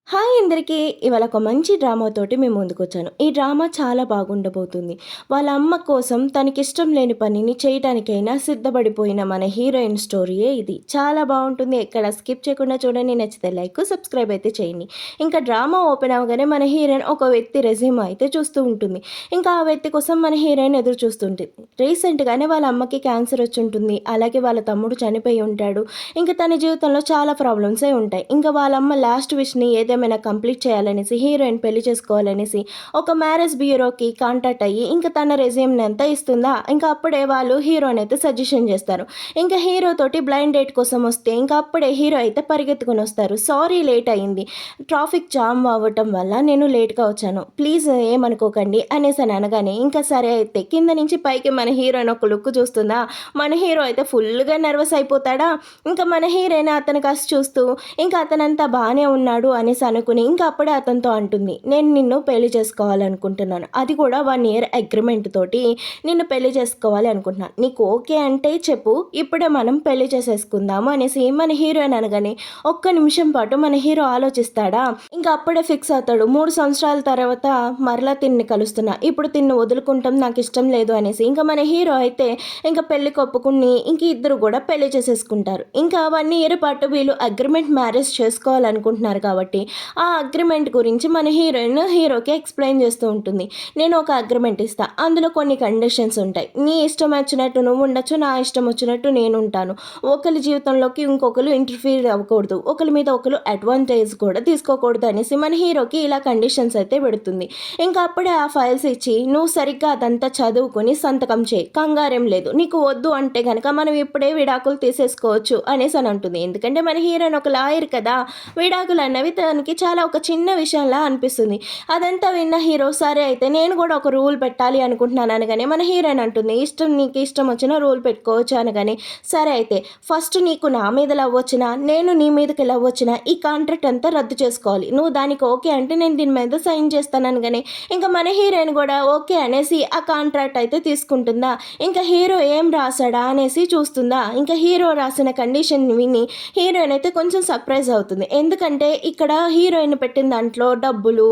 Hi అందరికీ! ఇవాళ ఒక మంచి డ్రామాతోటి మీ ముందుకొచ్చాను. ఈ డ్రామా చాలా బాగుండబోతుంది. వాళ్ళ అమ్మ కోసం తనకిష్టం లేని పనిని చేయటానికైనా సిద్ధపడిపోయిన మన హీరోయిన్ స్టోరీయే ఇది. చాలా బావుంటుంది. ఎక్కడ స్కిప్ చేయకుండా చూడండి. నచ్చితే లైక్, సబ్స్క్రైబ్ అయితే చేయండి. ఇంకా డ్రామా ఓపెన్ అవ్వగానే మన హీరోయిన్ ఒక వ్యక్తి రెజ్యూమ్ అయితే చూస్తూ ఉంటుంది. ఇంకా ఆ వ్యక్తి కోసం మన హీరోయిన్ ఎదురు చూస్తుంటుంది. రీసెంట్‌గానే వాళ్ళ అమ్మకి క్యాన్సర్ వచ్చుంటుంది. అలాగే వాళ్ళ తమ్ముడు చనిపోయి ఉంటాడు. ఇంకా తన జీవితంలో చాలా ప్రాబ్లమ్సే ఉంటాయి. ఇంకా వాళ్ళమ్మ లాస్ట్ విష్‌ని ఏదేమైనా కంప్లీట్ చేయాలనేసి హీరోయిన్ పెళ్లి చేసుకోవాలనేసి ఒక మ్యారేజ్ బ్యూరోకి కాంటాక్ట్ అయ్యి ఇంకా తన రెజ్యూమ్‌ని అంతా ఇస్తుందా, ఇంకా అప్పుడే వాళ్ళు హీరోని అయితే సజెషన్ చేస్తారు. ఇంకా హీరో తోటి బ్లైండ్ డేట్ కోసం వస్తే ఇంకా అప్పుడే హీరో అయితే పరిగెత్తుకొని వస్తారు. సారీ లేట్ అయింది. ట్రాఫిక్ జామ్ అవ్వటం వల్ల నేను లేట్‌గా వచ్చాను. ప్లీజ్ ఏమనుకోకండి అనేసి అనగానే ఇంకా సరే అయితే కింద నుంచి పైకి మన హీరోయిన్ ఒక లుక్ చూస్తుందా, మన హీరో అయితే ఫుల్‌గా నర్వస్ అయిపోతాడా. ఇంకా మన హీరోయిన్ అతని కాస్త చూస్తూ ఇంకా అతనంతా బానే ఉన్నాడు అనేసి అనుకుని ఇంకా అప్పుడే అతనితో అంటుంది, నేను నిన్ను పెళ్లి చేసుకోవాలనుకుంటున్నాను. అది కూడా 1 ఇయర్ అగ్రిమెంట్ తోటి నిన్ను పెళ్లి చేసుకోవాలి అనుకుంటున్నాను. నీకు ఓకే అంటే చెప్పు, ఇప్పుడే మనం పెళ్లి చేసేసుకుందాము అనేసి మన హీరోయిన్ అనగానే ఒక్క నిమిషం పాటు మన హీరో ఆలోచిస్తాడా. ఇంకా అప్పుడే ఫిక్స్ అవుతాడు. 3 సంవత్సరాల తర్వాత మరలా తిన్ని కలుస్తున్నా, ఇప్పుడు తిన్ను వదులుకుంటాం నాకు ఇష్టం లేదు అనేసి ఇంకా మన హీరో అయితే ఇంకా పెళ్లికి ఒప్పుకుని ఇంక ఇద్దరు కూడా పెళ్లి చేసేసుకుంటారు. ఇంకా 1 ఇయర్ పాటు వీళ్ళు అగ్రిమెంట్ మ్యారేజ్ చేసుకోవాలనుకుంటున్నారు కాబట్టి ఆ అగ్రిమెంట్ గురించి మన హీరోయిన్ హీరోకి ఎక్స్ప్లెయిన్ చేస్తూ ఉంటుంది. నేను ఒక అగ్రిమెంట్ ఇస్తా, అందులో కొన్ని కండిషన్స్ ఉంటాయి. నీ ఇష్టం వచ్చినట్టు నువ్వు ఉండొచ్చు, నా ఇష్టం వచ్చినట్టు నేను ఉంటాను. ఒకరి జీవితంలోకి ఇంకొకరు ఇంటర్ఫీర్ అవ్వకూడదు, ఒకరి మీద ఒకరు అడ్వాంటేజ్ కూడా తీసుకోకూడదు అనేసి మన హీరోకి ఇలా కండిషన్స్ అయితే పెడుతుంది. ఇంకా అప్పుడే ఆ ఫైల్స్ ఇచ్చి నువ్వు సరిగ్గా అదంతా చదువుకొని సంతకం చేయి, కంగారేం లేదు, నీకు వద్దు అంటే కనుక మనం ఇప్పుడే విడాకులు తీసేసుకోవచ్చు అనేసి అని అంటుంది. ఎందుకంటే మన హీరోయిన్ ఒక లాయర్ కదా, విడాకులు అన్నవి తనకి చాలా ఒక చిన్న విషయంలా అనిపిస్తుంది. అదంతా విన్న హీరో సరే అయితే నేను కూడా ఒక రూల్ పెట్టాలి అనుకుంటున్నాను అనగానే మన హీరోయిన్ అంటుంది, నీకు ఇష్టం వచ్చిన రూల్ పెట్టుకోవచ్చు అనగానే సరే అయితే ఫస్ట్ నీకు నా మీద లవ్ వచ్చినా నేను నీ మీదకి లవ్ వచ్చినా ఈ కాంట్రాక్ట్ అంతా రద్దు చేసుకోవాలి. నువ్వు దానికి ఓకే అంటే నేను దీని మీద సైన్ చేస్తాను అనగానే ఇంకా మన హీరోయిన్ కూడా ఓకే అనేసి ఆ కాంట్రాక్ట్ అయితే తీసుకుంటుందా. ఇంకా హీరో ఏం రాశాడా అనేసి చూస్తుందా. ఇంకా హీరో రాసిన కండిషన్ విని హీరోయిన్ అయితే కొంచెం సర్ప్రైజ్ అవుతుంది. ఎందుకంటే ఇక్కడ హీరోయిన్ పెట్టిన దాంట్లో డబ్బులు,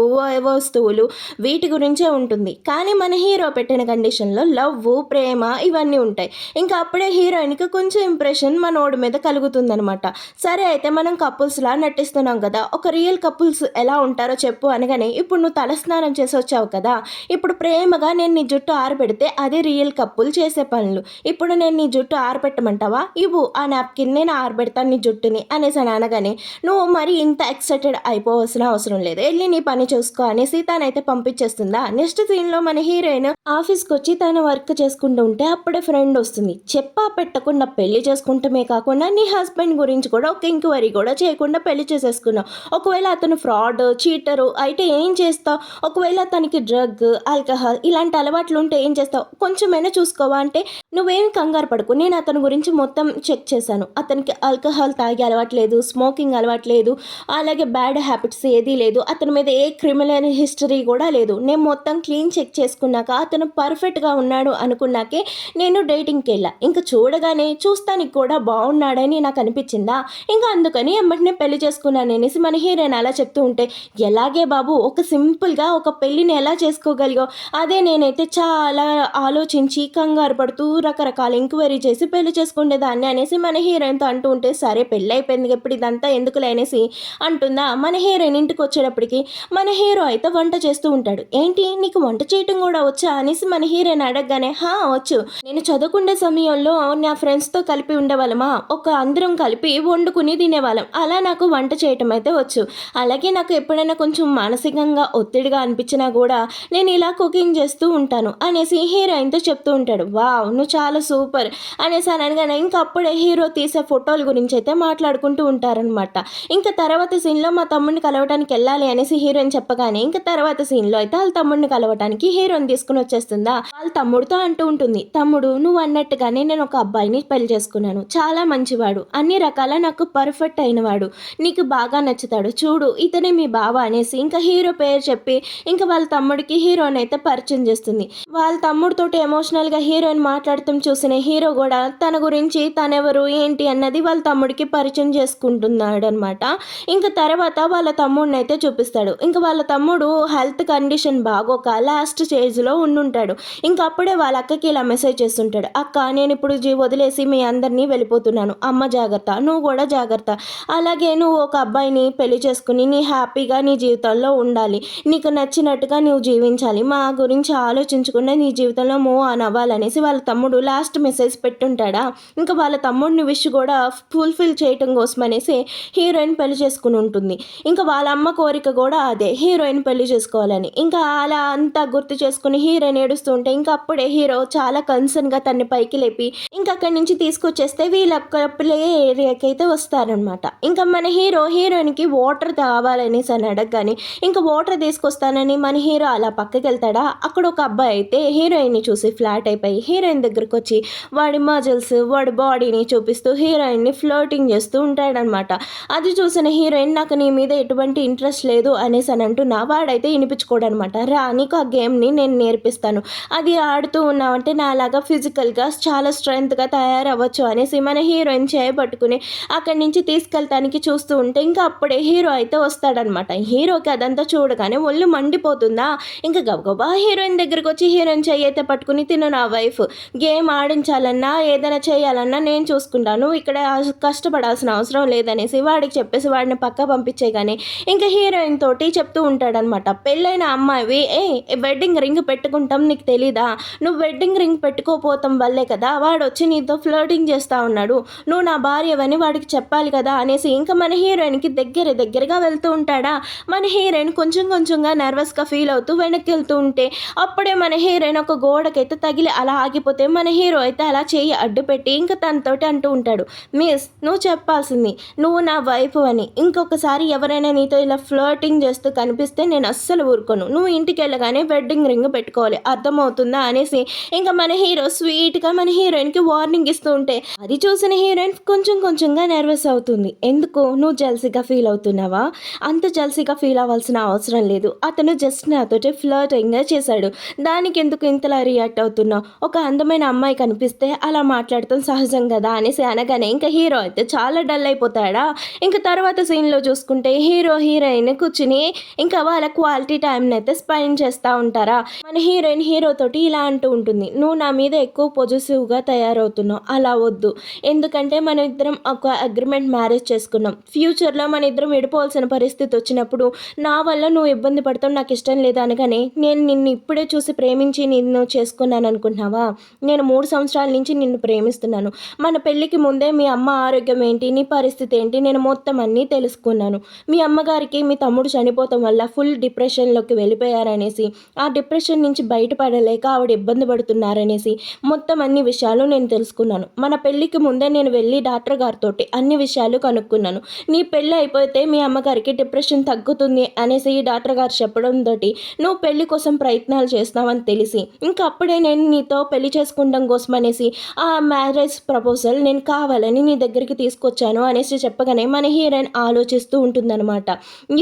వస్తువులు వీటి గురించే ఉంటుంది. కానీ మన హీరో పెట్టిన కండిషన్లో లవ్, ప్రేమ ఇవన్నీ ఉంటాయి. ఇంకా అప్పుడే హీరోయిన్కి కొంచెం ఇంప్రెషన్ మనోడి మీద కలుగుతుందనమాట. సరే అయితే మనం కపుల్స్లా నటిస్తున్నాం కదా, ఒక రియల్ కపుల్స్ ఎలా ఉంటారో చెప్పు అనగానే ఇప్పుడు నువ్వు తలస్నానం చేసి వచ్చావు కదా, ఇప్పుడు ప్రేమగా నేను నీ జుట్టు ఆరబెడితే అది రియల్ కపుల్ చేసే పనులు. ఇప్పుడు నేను నీ జుట్టు ఆరబెట్టమంటావా, ఇవ్వు ఆ నాప్కిన్, నేను ఆరబెడతాను నీ జుట్టుని అనేసి అని అనగానే నువ్వు మరి ఇంత ఎక్సైటెడ్ అయిపోవాల్సిన అవసరం లేదు, వెళ్ళి నీ పని చూసుకో అనేసి తనైతే పంపించేస్తుందా. నెక్స్ట్ సీన్లో మన హీరోయిన్ ఆఫీస్కి వచ్చి తన వర్క్ చేసుకుంటూ ఉంటే అప్పుడే ఫ్రెండ్ వస్తుంది. చెప్పా పెట్టకుండా పెళ్లి చేసుకుంటమే కాకుండా నీ హస్బెండ్ గురించి కూడా ఒక ఎంక్వైరీ కూడా చేయకుండా పెళ్లి చేసేసుకున్నావు. ఒకవేళ అతను ఫ్రాడ్, చీటరు అయితే ఏం చేస్తావు, ఒకవేళ తనకి డ్రగ్, ఆల్కహాల్ ఇలాంటి అలవాట్లు ఉంటే ఏం చేస్తావు, కొంచెమైనా చూసుకోవా అంటే నువ్వేం కంగారు పడకు, నేను అతని గురించి మొత్తం చెక్ చేశాను. అతనికి ఆల్కహాల్ తాగే అలవాట్లేదు, స్మోకింగ్ అలవాట్లేదు, అలాగే బ్యాడ్ హ్యాబిట్స్ ఏదీ లేదు, అతని మీద ఏ క్రిమినల్ హిస్టరీ కూడా లేదు. నేను మొత్తం క్లీన్ చెక్ చేసుకున్నాక అతను పర్ఫెక్ట్గా ఉన్నాడు అనుకున్నాకే నేను డేటింగ్కి వెళ్ళా. ఇంకా చూడగానే చూస్తానికి కూడా బాగున్నాడని నాకు అనిపించిందా, ఇంకా అందుకని ఎమ్మటినే పెళ్లి చేసుకున్నాను అనేసి మన హీరోయిన్ అలా చెప్తూ ఉంటే ఎలాగే బాబు ఒక సింపుల్గా ఒక పెళ్ళిని ఎలా చేసుకోగలిగావు, అదే నేనైతే చాలా ఆలోచించి కంగారు పడుతూ రకరకాల ఎంక్వైరీ చేసి పెళ్లి చేసుకునేదాన్ని అనేసి మన హీరోయిన్తో అంటూ ఉంటే సరే పెళ్ళి అయిపోయింది ఎప్పుడు ఇదంతా ఎందుకులే అనేసి అంటుందా. మన హీరోయిన్ ఇంటికి వచ్చేటప్పటికి మన హీరో అయితే వంట చేస్తూ ఉంటాడు. ఏంటి నీకు వంట చేయటం కూడా వచ్చా అనేసి మన హీరోయిన్ అడగగానే వచ్చు, నేను చదువుకునే సమయంలో నా ఫ్రెండ్స్తో కలిపి ఉండేవాళ్ళమా, ఒక అందరం కలిపి వండుకుని తినేవాళ్ళం, అలా నాకు వంట చేయటం అయితే వచ్చు. అలాగే నాకు ఎప్పుడైనా కొంచెం మానసికంగా ఒత్తిడిగా అనిపించినా కూడా నేను ఇలా కుకింగ్ చేస్తూ ఉంటాను అనేసి హీరోయిన్తో చెప్తూ ఉంటాడు. వావ్ నువ్వు చాలా సూపర్ అనేసి అనగానే ఇంకా అప్పుడే హీరో తీసే ఫోటోల గురించి అయితే మాట్లాడుకుంటూ ఉంటారనమాట. ఇంకా తర్వాత సీన్లో మా తమ్ముడిని కలవడానికి వెళ్ళాలి అనేసి హీరోయిన్ చెప్పగానే ఇంకా తర్వాత సీన్లో అయితే వాళ్ళ తమ్ముడిని కలవడానికి హీరోయిన్ తీసుకుని వచ్చేస్తుందా. వాళ్ళ తమ్ముడితో అంటూ ఉంటుంది, తమ్ముడు నువ్వు అన్నట్టుగానే నేను ఒక అబ్బాయిని పెళ్లి చేసుకున్నాను, చాలా మంచివాడు, అన్ని రకాల నాకు పర్ఫెక్ట్ అయినవాడు, నీకు బాగా నచ్చుతాడు, చూడు ఇతనే మీ బావ అనేసి ఇంకా హీరో పేరు చెప్పి ఇంకా వాళ్ళ తమ్ముడికి హీరోయిన్ అయితే పరిచయం చేస్తుంది. వాళ్ళ తమ్ముడితోటి ఎమోషనల్గా హీరోయిన్ మాట్లాడటం చూసిన హీరో కూడా తన గురించి తనెవరు ఏంటి అన్నది వాళ్ళ తమ్ముడికి పరిచయం చేసుకుంటున్నాడు అనమాట. ఇంకా తర్వాత వాళ్ళ తమ్ముడినైతే చూపిస్తాడు. ఇంక వాళ్ళ తమ్ముడు హెల్త్ కండిషన్ బాగోక లాస్ట్ స్టేజ్‌లో ఉండుంటాడు. ఇంక అప్పుడే వాళ్ళ అక్కకి ఇలా మెసేజ్ చేస్తుంటాడు. "అక్క నేనిప్పుడు వదిలేసి మీ అందరిని వెళ్ళిపోతున్నాను. అమ్మ జాగ్రత్త. నువ్వు కూడా జాగ్రత్త. అలాగే నువ్వు ఒక అబ్బాయిని పెళ్లి చేసుకొని నీ హ్యాపీగా నీ జీవితంలో ఉండాలి. నీకు నచ్చినట్టుగా నువ్వు జీవించాలి. మా గురించి ఆలోచించకుండా నీ జీవితంలో మూవ్ ఆన్ అవ్వాలనేసి వాళ్ళ తమ్ముడు లాస్ట్ మెసేజ్ పెట్టుంటాడా. ఇంకా వాళ్ళ తమ్ముడిని విష్ కూడా ఫుల్ఫిల్ చేయటం కోసమనేసి హీరోయిన్ పెళ్లి చేసుకుని ఉంటుంది. ఇంకా వాళ్ళ అమ్మ కోరిక కూడా అదే, హీరోయిన్ పెళ్లి చేసుకోవాలని. ఇంకా అలా అంతా గుర్తు చేసుకుని హీరోయిన్ ఏడుస్తూ ఉంటే ఇంకా అప్పుడే హీరో చాలా కన్సర్న్గా తన్ని పైకి లేపి ఇంకా అక్కడి నుంచి తీసుకొచ్చేస్తే వీళ్ళ ప్లే ఏరియాకి అయితే వస్తారనమాట. ఇంకా మన హీరోయిన్కి వాటర్ కావాలనేసి అని అడగగానే ఇంకా వాటర్ తీసుకొస్తానని మన హీరో అలా పక్కకి వెళ్తాడా. అక్కడ ఒక అబ్బాయి అయితే హీరోయిన్ని చూసి ఫ్లాట్ అయిపోయి హీరోయిన్ దగ్గరకు వచ్చి వాడి మజిల్స్ వాడి బాడీని చూపిస్తూ హీరోయిన్ని ఫ్లోటింగ్ చేస్తూ ఉంటాడనమాట. అది చూసిన హీరోయిన్ నాకు నీ మీద ఎటువంటి ఇంట్రెస్ట్ లేదు అనేసి అని అంటున్నా వాడైతే వినిపించుకోడనమాట. రా నీకు ఆ గేమ్ని నేను నేర్పిస్తాను, అది ఆడుతూ ఉన్నావంటే నాలాగా ఫిజికల్గా చాలా స్ట్రెంగ్త్గా తయారవ్వచ్చు అనేసి మన హీరోయిన్ చేయబట్టుకుని అక్కడి నుంచి తీసుకెళ్తానికి చూస్తూ ఉంటే ఇంకా అప్పుడే హీరో అయితే వస్తాడనమాట. హీరోకి అదంతా చూడగానే ఒళ్ళు మండిపోతుందా. ఇంకా గబగబా హీరోయిన్ దగ్గరికి వచ్చి హీరోయిన్ చెయ్యి అయితే పట్టుకుని తిను నా వైఫ్, గేమ్ ఆడించాలన్నా ఏదైనా చేయాలన్నా నేను చూసుకుంటాను, ఇక్కడ కష్టపడాల్సిన అవసరం లేదనేసి వాడికి చెప్పేసి వాడిని పక్క పంపించేగానే ఇంకా హీరోయిన్ తోటి చెప్తూ ఉంటాడనమాట. పెళ్ళైన అమ్మాయివి వెడ్డింగ్ రింగ్ పెట్టుకుంటాం నీకు తెలీదా, నువ్వు వెడ్డింగ్ రింగ్ పెట్టుకోపోతాం వల్లే కదా వాడు వచ్చి నీతో ఫ్లర్టింగ్ చేస్తూ ఉన్నాడు, నువ్వు నా భార్యవని వాడికి చెప్పాలి కదా అనేసి ఇంకా మన హీరోయిన్కి దగ్గరగా వెళ్తూ ఉంటాడా. మన హీరోయిన్ కొంచెంగా నర్వస్గా ఫీల్ అవుతూ వెనక్కి వెళ్తూ ఉంటే అప్పుడే మన హీరోయిన్ ఒక గోడకైతే తగిలి అలా ఆగిపోతే మన హీరో అయితే అలా చేయి అడ్డు పెట్టి ఇంకా తనతోటి అంటూ ఉంటాడు, మిస్ నువ్వు చెప్పాల్సింది నువ్వు నా వైఫ్ అని, ఇంకొకసారి ఎవరైనా నీతో ఇలా ఫ్లర్టింగ్ చేస్తూ కనిపిస్తే నేను అస్సలు ఊరుకోను, నువ్వు ఇంటికి వెళ్ళగానే వెడ్డింగ్ రింగ్ పెట్టుకోవాలి అర్థమవుతుందా అనేసి ఇంకా మన హీరో స్వీట్గా మన హీరోయిన్కి వార్నింగ్ ఇస్తూ ఉంటే అది చూసిన హీరోయిన్ కొంచెంగా నర్వస్ అవుతుంది. ఎందుకు నువ్వు జెల్సీగా ఫీల్ అవుతున్నావా, అంత జెల్సీగా ఫీల్ అవ్వాల్సిన అవసరం లేదు, అతను జస్ట్ నాతోటి ఫ్లర్టింగ్గా చేశాడు, దానికి ఎందుకు ఇంతలా రియాక్ట్ అవుతున్నావు, ఒక అందమైన అమ్మాయి కనిపిస్తే అలా మాట్లాడటం సహజం కదా అనేసి అనగానే ఇంకా హీరో అయితే చాలా డల్ అయిపోతాడా. ఇంకా తర్వాత సీన్లో చూసుకుంటే హీరోయిన్ కూర్చుని ఇంకా వాళ్ళ క్వాలిటీ టైంని అయితే స్పెండ్ చేస్తూ ఉంటారా. మన హీరోయిన్ హీరోతోటి ఇలా అంటూ ఉంటుంది, నువ్వు నా మీద ఎక్కువ పొజిటివ్గా తయారవుతున్నావు, అలా వద్దు, ఎందుకంటే మన ఇద్దరం ఒక అగ్రిమెంట్ మ్యారేజ్ చేసుకున్నాం, ఫ్యూచర్లో మన ఇద్దరం విడిపోవాల్సిన పరిస్థితి వచ్చినప్పుడు నా వల్ల నువ్వు ఇబ్బంది పడతావు నాకు ఇష్టం లేదు అనగానే నేను నిన్ను ఇప్పుడే చూసి ప్రేమించి నిన్ను చేసుకున్నాను అనుకుంటున్నావా, నేను 3 సంవత్సరాల నుంచి నిన్ను ప్రేమిస్తున్నాను, మన పెళ్ళికి ముందే మీ అమ్మ ఆరోగ్యం ఏంటి నీ పరిస్థితి ఏంటి నేను మొత్తం అన్నీ తెలుసుకున్నాను, మీ అమ్మగారికి మీ తమ్ముడు చనిపోవటం వల్ల ఫుల్ డిప్రెషన్లోకి వెళ్ళిపోయారనేసి ఆ డిప్రెషన్ నుంచి బయటపడలేక ఆవిడ ఇబ్బంది పడుతున్నారనేసి మొత్తం అన్ని విషయాలు నేను తెలుసుకున్నాను, మన పెళ్ళికి ముందే నేను వెళ్ళి డాక్టర్ గారితో అన్ని విషయాలు కనుక్కున్నాను, నీ పెళ్ళి అయిపోతే మీ అమ్మగారికి డిప్రెషన్ తగ్గుతుంది అనేసి ఈ డాక్టర్ గారు చెప్పడంతో నువ్వు పెళ్లి కోసం ప్రయత్నాలు చేస్తున్నావని తెలిసి ఇంకా అప్పుడే నేను నీతో పెళ్లి చేసుకుంటాం కోసం అనేసి ఆ మ్యారేజ్ ప్రపోజల్ నేను కావాలని నీ దగ్గరికి తీసుకొచ్చాను అనేసి చెప్పగానే మన హీరోయిన్ ఆలోచిస్తూ ఉంటుందన్నమాట.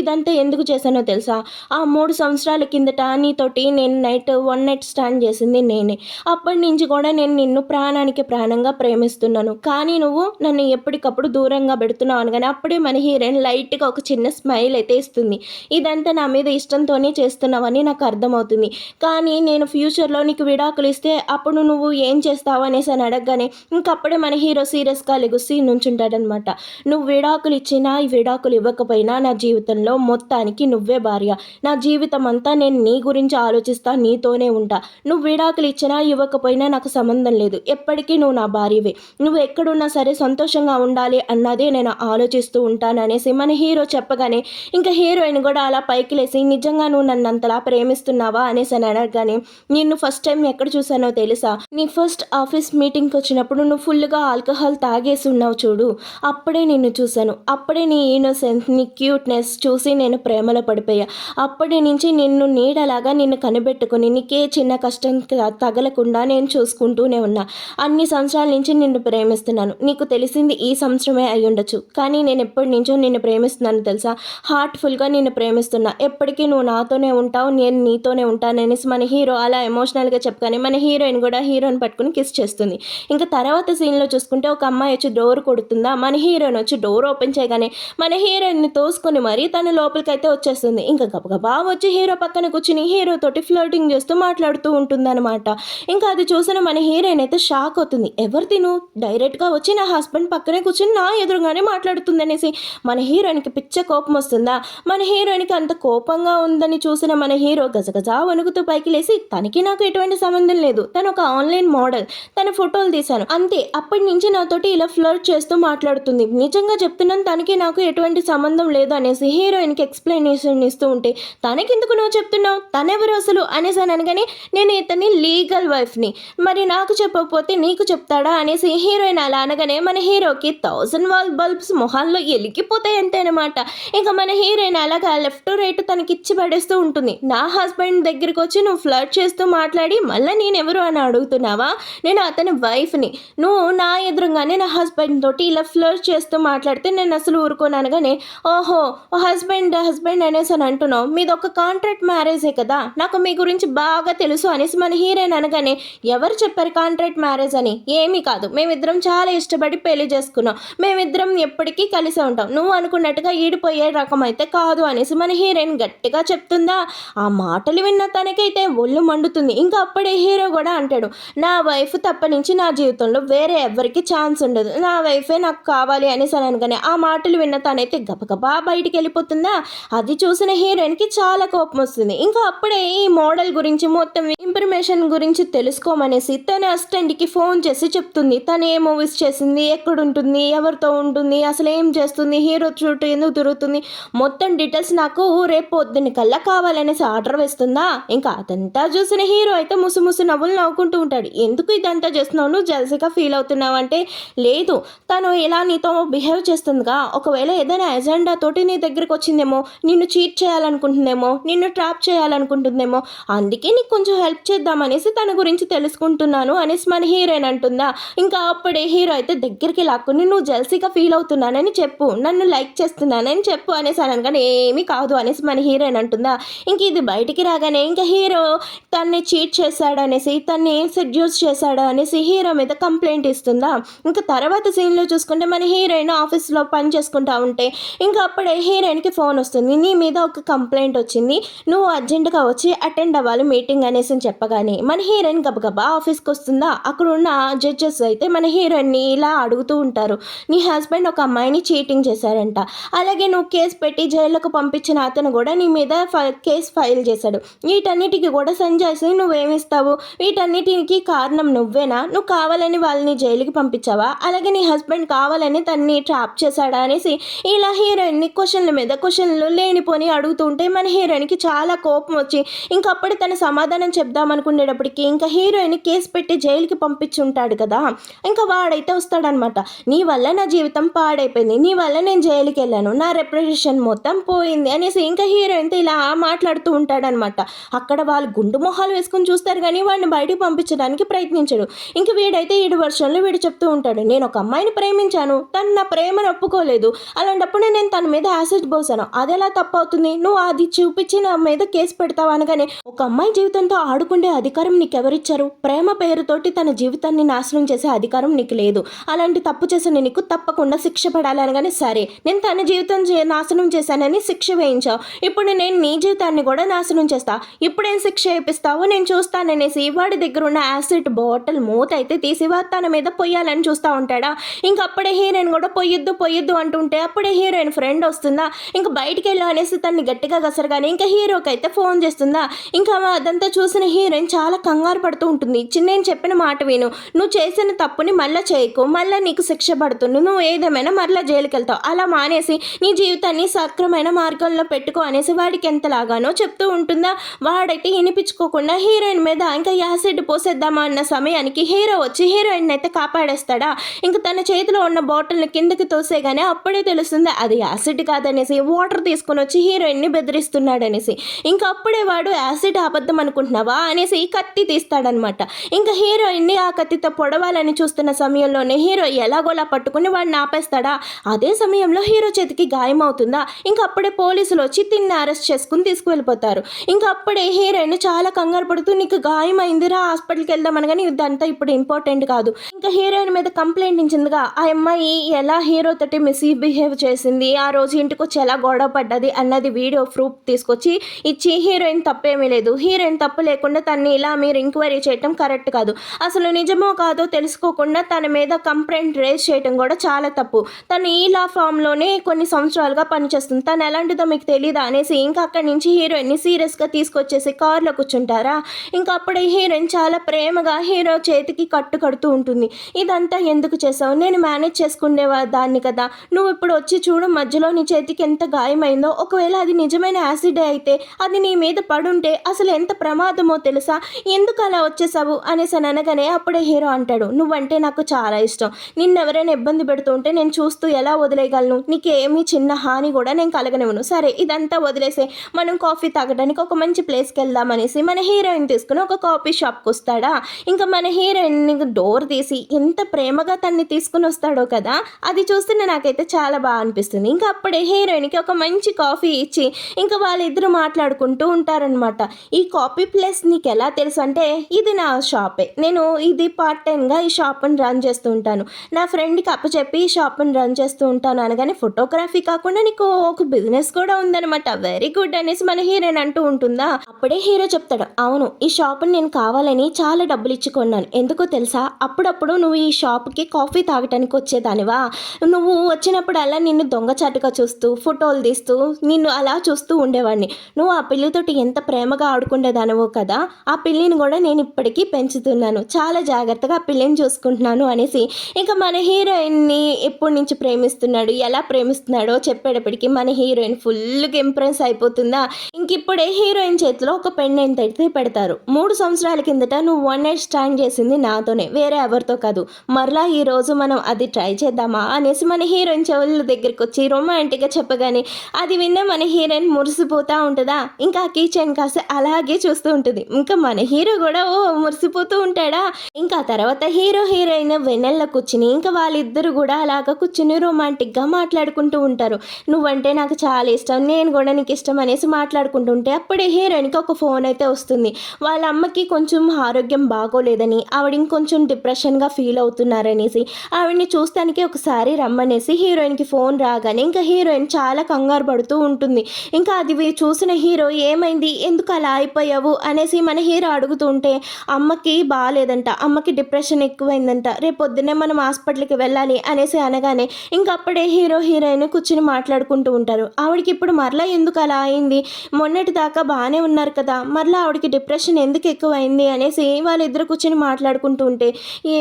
ఇదంతా ఎందుకు చేశానో తెలుసా, ఆ 3 సంవత్సరాల కిందట నీతోటి నేను వన్ నైట్ స్టాండ్ చేసింది నేనే, అప్పటి నుంచి కూడా నేను నిన్ను ప్రాణానికి ప్రాణంగా ప్రేమిస్తున్నాను, కానీ నువ్వు నన్ను ఎప్పటికప్పుడు దూరంగా పెడుతున్నావు అనగానే అప్పుడే మన హీరోయిన్ లైట్గా ఒక చిన్న స్మైల్ అయితే ఇస్తుంది. ఇదంతా నా మీద ఇష్టంతోనే చేస్తున్నావని నాకు అర్థమవుతుంది, కానీ నేను ఫ్యూచర్లో నీకు విడాకులు ఇస్తే అప్పుడు నువ్వు ఏం చేస్తావు అనేసి అని అడగగానే ఇంకప్పుడే మన హీరో సీరియస్గా లెగుసి నుంచుంటాడనమాట. నువ్వు విడాకులు ఇచ్చినా ఈ విడాకులు ఇవ్వకపోయినా నా జీవితంలో మొత్తానికి నువ్వే భార్య, నా జీవితం అంతా నేను నీ గురించి ఆలోచిస్తా, నీతోనే ఉంటా, నువ్వు విడాకులు ఇచ్చినా ఇవ్వకపోయినా నాకు సంబంధం లేదు, ఎప్పటికీ నువ్వు నా భార్యవే, నువ్వు ఎక్కడున్నా సరే సంతోషంగా ఉండాలి అన్నదే నేను ఆలోచిస్తూ ఉంటాను అనేసి మన హీరో చెప్పగానే ఇంకా హీరోయిన్ కూడా అలా పైకి లేసి నిజంగా నువ్వు నన్ను అంతలా ప్రేమిస్తున్నావా అనేసి అని అడగగానే నిన్ను ఫస్ట్ టైం ఎక్కడ చూసానో తెలుసా, నీ ఫస్ట్ ఆఫీస్ మీటింగ్కి వచ్చినప్పుడు నువ్వు ఫుల్గా ఆల్కహాల్ తాగేసి ఉన్నావు చూడు, అప్పుడే నిన్ను చూశాను, అప్పుడే నీ ఇన్నోసెన్స్ నీ క్యూట్నెస్ చూసి నేను ప్రేమలో పడిపోయా, అప్పటి నుంచి నిన్ను నీడలాగా నిన్ను కనిపెట్టుకుని నీకే చిన్న కష్టం తగలకుండా నేను చూసుకుంటూనే ఉన్నా, అన్ని సంవత్సరాల నుంచి నిన్ను ప్రేమిస్తున్నాను, నీకు తెలిసింది ఈ సంవత్సరమే అయి ఉండొచ్చు, కానీ నేను ఎప్పటి నుంచో నిన్ను ప్రేమిస్తున్నాను తెలుసా, హార్ట్ఫుల్గా నిన్ను ప్రేమిస్తున్నా, ఎప్పటికీ నువ్వు నాతోనే ఉంటావు నేను నీతోనే ఉంటాననేసి మన హీరో అలా ఎమోషనల్గా చెప్పగానే మన హీరోయిన్ కూడా హీరోని పట్టుకుని కిస్ చేస్తుంది. ఇంకా తర్వాత సీన్లో చూసుకుంటే ఒక అమ్మాయి వచ్చి డోర్ కొడుతుందా, మన హీరోయిన్ వచ్చి డోర్ ఓపెన్ చేయగానే మన హీరోయిన్ని తోసుకొని మరీ తన లోపలికైతే వచ్చేస్తుంది. ఇంకా గబగబా వచ్చి హీరో పక్కన కూర్చుని హీరో తోటి ఫ్లర్టింగ్ చేస్తూ మాట్లాడుతూ ఉంటుందన్నమాట. ఇంకా అది చూసిన మన హీరోయిన్ అయితే షాక్ అవుతుంది. ఎవరు తిను డైరెక్ట్గా వచ్చి నా హస్బెండ్ పక్కనే కూర్చుని నా ఎదురుగానే మాట్లాడుతుంది అనేసి. మన హీరోయిన్కి పిచ్చ కోపం వస్తుందా? మన హీరోయిన్కి అంత కోపంగా ఉందని చూసిన మన హీరో గజగజా వణుకుతూ పైకి లేసి, తనకి నాకు ఎటువంటి సంబంధం లేదు, తను ఒక ఆన్లైన్ మోడల్, తన ఫోటోలు తీశాను అంతే, అప్పటి నుంచి నాతోటి ఇలా ఫ్లర్ట్ చేస్తూ మాట్లాడుతుంది, నిజంగా చెప్తున్నాను తనకి నాకు ఎటువంటి సంబంధం లేదు అనేసి హీరోయిన్కి ఎక్స్ప్లెనేషన్ ఇస్తూ ఉంటే, తనకెందుకు నువ్వు చెప్తున్నావు, తనెవరు అసలు అనేసి అని అనగానే, నేను ఇతని లీగల్ వైఫ్ని, మరి నాకు చెప్పకపోతే నీకు చెప్తాడా అనేసి హీరోయిన్ అలా అనగానే మన హీరోకి 1000 వాల్ బల్బ్స్ మొహాల్లో ఎలిగిపోతాయి అంతే అనమాట. ఇంకా మన హీరోయిన్ అలాగా లెఫ్ట్ రైట్ తనకిచ్చి పడేస్తూ ఉంటుంది. నా హస్బెండ్ దగ్గరికి వచ్చి నువ్వు ఫ్లర్ట్ చేస్తూ మాట్లాడి మళ్ళీ నేనెవరు అని అడుగుతున్నావా? నేను అతని వైఫ్ని, నువ్వు నా ఎదురుగానే నా హస్బెండ్ తోటి ఇలా ఫ్లర్ట్ చేస్తూ మాట్లాడితే నేను అసలు ఊరుకోను అనగానే, ఓహో హస్బెండ్ హస్బెండ్ అనేసి అని అంటున్నావు, మీది ఒక కాంట్రాక్ట్ మ్యారేజే కదా, నాకు మీ గురించి బాగా తెలుసు అనేసి మన హీరోయిన్ అనగానే, ఎవరు చెప్పారు కాంట్రాక్ట్ మ్యారేజ్ అని? ఏమీ కాదు, మేమిద్దరం చాలా ఇష్టపడి పెళ్లి చేసుకున్నాం, మేమిద్దరం ఎప్పటికీ కలిసే ఉంటాం, నువ్వు అనుకున్నట్టుగా ఈడిపోయే రకం అయితే కాదు అనేసి మన హీరోయిన్ గట్టిగా చెప్తుందా. ఆ మాటలు విన్న తనకైతే ఒళ్ళు మండుతుంది. ఇంకా అప్పుడే హీరో కూడా అంటాడు, నా వైఫ్ తప్ప నుంచి నా జీవితంలో వేరే ఎవరికి ఛాన్స్ ఉండదు, నా వైఫే నాకు కావాలి అనేసి అని అనగానే ఆ మాటలు విన్న తనైతే గబగబా బయటికి వెళ్ళిపోతుందా. అది చూసిన హీరోయిన్కి చాలా కోపం వస్తుంది. ఇంకా అప్పుడే ఈ మోడల్ గురించి మొత్తం ఇన్ఫర్మేషన్ గురించి తెలుసుకోమనేసి తన అసిస్టెంట్కి ఫోన్ చేసి చెప్తుంది, తను ఏ మూవీస్ చేసింది, ఎక్కడుంటుంది, ఎవరితో ఉంటుంది, అసలు ఏం చేస్తుంది, హీరో చుట్టూ ఎందుకు తిరుగుతుంది, మొత్తం డీటెయిల్స్ నాకు రేపు పొద్దున్న కల్లా కావాలనేసి ఆర్డర్ వేస్తుందా. ఇంకా అదంతా చూసిన హీరో అయితే ముసు నవ్వులు నవ్వుకుంటూ ఉంటాడు. ఎందుకు ఇదంతా చేస్తున్నావు, నువ్వు జెల్సీగా ఫీల్ అవుతున్నావు అంటే, లేదు తను ఇలా నీతో బిహేవ్ చేస్తుందిగా, ఒకవేళ ఏదైనా ఎజెండా తోటి నీ దగ్గరికి వచ్చిందేమో, నిన్ను చీట్ చేయాలనుకుంటుందేమో, నిన్ను ట్రాప్ చేయాలనుకుంటుందేమో, అందుకే నీకు కొంచెం హెల్ప్ చేద్దామనేసి తన గురించి తెలుసుకుంటున్నాను అనేసి మన హీరోయిన్ అంటుందా. ఇంకా అప్పుడే హీరో అయితే దగ్గరికి లాక్కుని, నువ్వు జెల్సీగా ఫీల్ అవుతున్నానని చెప్పు, నన్ను లైక్ చేస్తున్నానని చెప్పు అనేసి అనగానే, ఏమీ కాదు అనేసి మన హీరోయిన్ అంటుందా. ఇంక ఇది బయటికి రాగానే ఇంకా హీరో తన్ని చీట్ చేశాడు అనేసి, తన్ని సెడ్యూస్ చేశాడు అనేసి హీరో మీద కంప్లైంట్ ఇస్తుందా. ఇంకా తర్వాత సీన్లో చూసుకుంటే మన హీరోయిన్ ఆఫీస్లో పని చేసుకుంటా ఉంటే ఇంకా అప్పుడే హీరోయిన్కి ఫోన్ వస్తుంది, నీ మీద ఒక కంప్లైంట్ వచ్చింది, నువ్వు అర్జెంటుగా వచ్చి అటెండ్ అవ్వాలి మీటింగ్ అనేసి చెప్పగానే మన హీరోయిన్ గబగబా ఆఫీస్కి వస్తుందా. అక్కడ ఉన్న జడ్జెస్ అయితే మన హీరోయిన్ని ఇలా అడుగుతూ ఉంటారు, నీ హస్బెండ్ ఒక అమ్మాయిని చీటింగ్ చేశారంట, అలాగే నువ్వు కేసు పెట్టి జైలుకు పంపించిన అతను కూడా నీ మీద కేసు ఫైల్ చేశాడు, వీటన్నిటికీ కూడా సంజాయిసి నువ్వేమిస్తావు, వీటన్నిటికి కారణం నువ్వేనా, నువ్వు కావాలని వాళ్ళని జైలుకి పంపించావా, అలాగే నీ హస్బెండ్ కావాలని తన్ని ట్రాప్ చేశాడా అనేసి ఇలా హీరోయిన్ని క్వశ్చన్ల మీద క్వశ్చన్లు లేనిపోని అడుగుతూ ఉంటే మన హీరోయిన్కి చాలా కోపం వచ్చి ఇంకప్పుడు తన సమాధానం చెప్దామనుకునేటప్పటికి ఇంకా హీరోయిన్ కేసు పెట్టి జైలుకి పంపించుంటాడు కదా, ఇంకా వాడైతే వస్తాడనమాట, నీ వల్ల నా జీవితం పాడైపోయింది, నీ వల్ల నేను జైలుకి వెళ్ళాను, నా రెప్యుటేషన్ మొత్తం పోయింది అనేసి ఇంకా హీరోయిన్తో ఇలా మాట్లాడుతూ ఉంటాడనమాట. అక్కడ వాళ్ళు గుండు మొహాలు వేసుకొని చూస్తారు కానీ వాడిని బయటికి పంపించడానికి ప్రయత్నించడు. ఇంక వీడైతే ఈడు వర్షంలో వీడు చెప్తూ ఉంటాడు, నేను ఒక అమ్మాయిని ప్రేమించాను, తను నా ప్రేమను ఒప్పుకోలేదు, అలాంటప్పుడు నేను తన మీద యాసిడ్ పోసాను, అది ఎలా తప్పు అవుతుంది, నువ్వు అది చూపించి నా మీద కేసు పెడతావు అనగానే, ఒక అమ్మాయి జీవితంతో ఆడుకునే అధికారం నీకెవరిచ్చారు, ప్రేమ పేరుతోటి తన జీవితాన్ని నాశనం చేసే అధికారం నీకు లేదు, అలాంటి తప్పు చేసిన నీకు తప్పకుండా శిక్ష పడాలి అనగానే, సరే నేను తన జీవితం నాశనం చేశానని శిక్ష వేయించావు, ఇప్పుడు నేను నీ జీవితాన్ని కూడా నాశనం చేస్తా, ఇప్పుడేం శిక్ష వేపిస్తావో నేను చూస్తాననేసి వాడి దగ్గర ఉన్న యాసిడ్ బాటిల్ మూత అయితే తీసి తన మీద పొయ్యాలని చూస్తూ ఉంటాడా. ఇంకప్పుడే హీరోయిన్ కూడా పొయ్యొద్దు అంటుంటే అప్పుడే హీరోయిన్ ఫ్రెండ్ వస్తుందా, ఇంకా బయటికి వెళ్ళు అనేసి తన్ని గట్టిగా కసరగానే ఇంకా హీరోకి అయితే ఫోన్ చేస్తుందా. ఇంకా అదంతా చూసిన హీరోయిన్ చాలా కంగారు పడుతూ ఉంటుంది, నేను చెప్పిన మాట విను, నువ్వు చేసిన తప్పుని మళ్ళీ చేయకు, మళ్ళీ నీకు శిక్ష పడుతుంది, నువ్వు ఏదేమైనా మళ్ళీ జైలుకి వెళ్తావు, అలా మానేసి నీ జీవితాన్ని సక్రమైన మార్గంలో పెట్టుకో అనేసి వాడికి ఎంతలాగానో చెప్తూ ఉంటుందా. వాడైతే వినిపించుకోకుండా హీరోయిన్ మీద ఇంకా యాసిడ్ పోసేద్దామా అన్న సమయానికి హీరో వచ్చి హీరోయిన్ అయితే కాపాడేస్తాడా. ఇంకా తన చేతిలో ఉన్న బాటిల్ని కిందకి తోసేగానే అప్పుడే తెలుస్తుంది అది యాసిడ్ కాదనేసి, వాటర్ తీసుకొని వచ్చి హీరోయిన్ని బెదిరిస్తున్నాడనేసి. ఇంకా అప్పుడే వాడు యాసిడ్ అబద్ధం అనుకుంటున్నావా, అనేసి కత్తి తీస్తాడనమాట. ఇంకా హీరోయిన్ని ఆ కత్తితో పొడవాలని చూస్తున్న సమయంలోనే హీరో ఎలాగోలా పట్టుకుని వాడిని ఆపేస్తాడా. అదే సమయంలో హీరో చేతికి గాయం అవుతుందా. ఇంకా అప్పుడే పోలీసులు వచ్చి తిన్ని అరెస్ట్ చేసుకుని తీసుకువెళ్ళిపోతారు. ఇంకా అప్పుడే హీరోయిన్ చాలా కంగారు పడుతూ నీకు గాయం అయిందిరా హాస్పిటల్కి వెళ్దామని, కానీ ఇదంతా ఇప్పుడు ఇంపార్టెంట్ కాదు. ఇంకా హీరోయిన్ మీద కంప్లైంట్ ఇచ్చిందిగా ఆ అమ్మాయి ఎలా హీరో తోటి మిస్బిహేవ్ చేసింది, ఆ రోజు ఇంటికి వచ్చి ఎలా గొడవ పడ్డది అన్నది వీడియో ప్రూఫ్ తీసుకొచ్చి ఇచ్చి హీరోయిన్ తప్పేమీ లేదు, హీరోయిన్ తప్పు లేకుండా తన్ని ఇలా మీరు ఎంక్వైరీ చేయటం కరెక్ట్ కాదు, అసలు నిజమో కాదో తెలుసుకోకుండా తన మీద కంప్లైంట్ రేజ్ చేయడం కూడా చాలా తప్పు, తను ఈ లా ఫామ్లోనే కొన్ని సంవత్సరాలుగా పనిచేస్తుంది, తను ఎలాంటిదో మీకు తెలీదా అనేసి ఇంకా అక్కడి నుంచి హీరోయిన్ని సీరియస్గా తీసుకొచ్చేసి కార్లో కూర్చుంటారా. ఇంకా అప్పుడే హీరోయిన్ చాలా ప్రేమగా హీరో చేతికి కట్టు కడుతూ ఉంటుంది. ఇదంతా ఎందుకు చేసావు, నేను మేనేజ్ చేసుకునేవా దాన్ని కదా, నువ్వు ఇప్పుడు వచ్చి చూడు మధ్యలో నీ చేతికి ఎంత గాయమైందో, ఒకవేళ అది నిజమైన యాసిడే అయితే అది నీ మీద పడుంటే అసలు ఎంత ప్రమాదమో తెలుసా, ఎందుకు అలా వచ్చేసావు అనేసి అనగానే అప్పుడే హీరో అంటాడు నువ్వంటే నాకు చాలా ఇష్టం, నిన్నెవరైనా ఇబ్బంది పెడుతూ ఉంటే నేను చూస్తూ ఎలా వదిలేయగలను, నీకేమీ చిన్న హాని కూడా నేను కలగనివ్వను, సరే ఇదంతా వదిలేసే మనం కాఫీ తాగడానికి ఒక మంచి ప్లేస్కి వెళ్దామనేసి మన హీరోయిన్ తీసుకుని ఒక కాఫీ షాప్కి వస్తాడా. ఇంకా మన హీరోయిన్ డోర్ తీసి ఎంత ప్రేమగా తన్ని తీసుకుని వస్తాడో కదా, అది చూస్తేనే నాకైతే చాలా బాగా అనిపిస్తుంది. ఇంకా అప్పుడే హీరోయిన్కి ఒక మంచి కాఫీ ఇచ్చి ఇంకా వాళ్ళిద్దరూ మాట్లాడుకుంటూ ఉంటారనమాట. ఈ కాఫీ ప్లేస్ నీకు ఎలా తెలుసు అంటే ఇది నా షాపే, నేను ఇది పార్ట్ టైంగా ఈ షాప్ని రన్ చేస్తూ ఉంటాను, నా ఫ్రెండ్కి అప్పచెప్పి ఈ షాప్ని రన్ చేస్తూ ఉంటాను అనగానే ఫోటోగ్రఫీ కాకుండా నీకు ఒక బిజినెస్ కూడా ఉందనమాట, వెరీ గుడ్ అనేసి మన హీరోయిన్ అంటూ ఉంటుందా. అప్పుడే హీరో చెప్తాడు అవును ఈ షాప్ని నేను కావాలని చాలా డబ్బులు ఇచ్చి కొన్నాను, ఎందుకో తెలుసా అప్పుడప్పుడు నువ్వు ఈ షాప్కి కాఫీ తాగటానికి వచ్చేదానివా, నువ్వు వచ్చినప్పుడల్లా నిన్ను దొంగచాటుగా చూస్తూ ఫోటోలు తీస్తూ నిన్ను అలా చూస్తూ ఉండేవాడిని, నువ్వు ఆ పిల్లితోటి ఎంత ప్రేమగా ఆడుకునేదానివో కదా, ఆ పిల్లిని కూడా నేను ఇప్పటికీ పెంచుతున్నాను, చాలా జాగ్రత్తగా ఆ పిల్లిని చూసుకుంటున్నాను అనేసి ఇంకా మన హీరోయిన్ని ఎప్పటి నుంచి ప్రేమిస్తున్నాడు ఎలా ప్రేమిస్తున్నాడో చెప్పేటప్పటికి మన హీరోయిన్ ఫుల్గా ఇంప్రెస్ అయిపోతుందా. ఇంక ఇప్పుడే హీరోయిన్ చేతిలో ఒక పెండెంట్ అయితే పెడతారు, 3 సంవత్సరాల కిందట నువ్వు వన్ నైట్ స్టాండ్ చేసింది నాతోనే వేరే ఎవరితో కాదు, మరలా ఈ రోజు మనం అది ట్రై చేద్దామా అనేసి మన హీరోయిన్ చెవుల దగ్గరికి వచ్చి రొమాంటిక్గా చెప్పగానే అది విన్న మన హీరోయిన్ మురిసిపోతూ ఉంటుందా. ఇంకా ఆ కిచెన్ కాస్త అలాగే చూస్తూ ఉంటుంది. ఇంకా మన హీరో కూడా ఓ మురిసిపోతూ ఉంటాడా. ఇంకా తర్వాత హీరో హీరోయిన్ వెన్నెల్లో కూర్చుని ఇంకా వాళ్ళిద్దరు కూడా అలాగా కూర్చుని రొమాంటిక్గా మాట్లాడుకుంటూ ఉంటారు. నువ్వంటే నాకు చాలా ఇష్టం, నేను కూడా నీకు ఇష్టం అనేసి మాట్లాడుకుంటుంటే అప్పుడే హీరోయిన్కి ఒక ఫోన్ అయితే వస్తుంది. వాళ్ళ అమ్మకి కొంచెం ఆరోగ్యం బాగోలేదని ఆవిడ ఇంకొంచెం డిప్రెషన్గా ఫీల్ అవుతున్నారనేసి ఆవిడని చూస్తానికి ఒకసారి రమ్మనేసి హీరోయిన్కి ఫోన్ రాగానే ఇంకా హీరోయిన్ చాలా కంగారు పడుతూ ఉంటుంది. ఇంకా అది చూసిన హీరో ఏమైంది ఎందుకు అలా అయిపోయావు అనేసి మన హీరో అడుగుతుంటే అమ్మకి బాగాలేదంట, అమ్మకి డిప్రెషన్ ఎక్కువైందంట, రేపు పొద్దున్నే మనం హాస్పిటల్కి వెళ్ళాలి అనేసి అనగానే ఇంకప్పుడే హీరో హీరోయిన్ కూర్చుని మాట్లాడుకుంటూ ఉంటారు. ఆవిడకి ఇప్పుడు మరలా ఎందుకు అలా అయింది, మొన్నటి దాకా బాగానే ఉన్నారు కదా, మరలా ఆవిడకి డిప్రెషన్ ఎందుకు ఎక్కువైంది అనేసి వాళ్ళిద్దరు కూర్చొని మాట్లాడుకుంటూ ఉంటే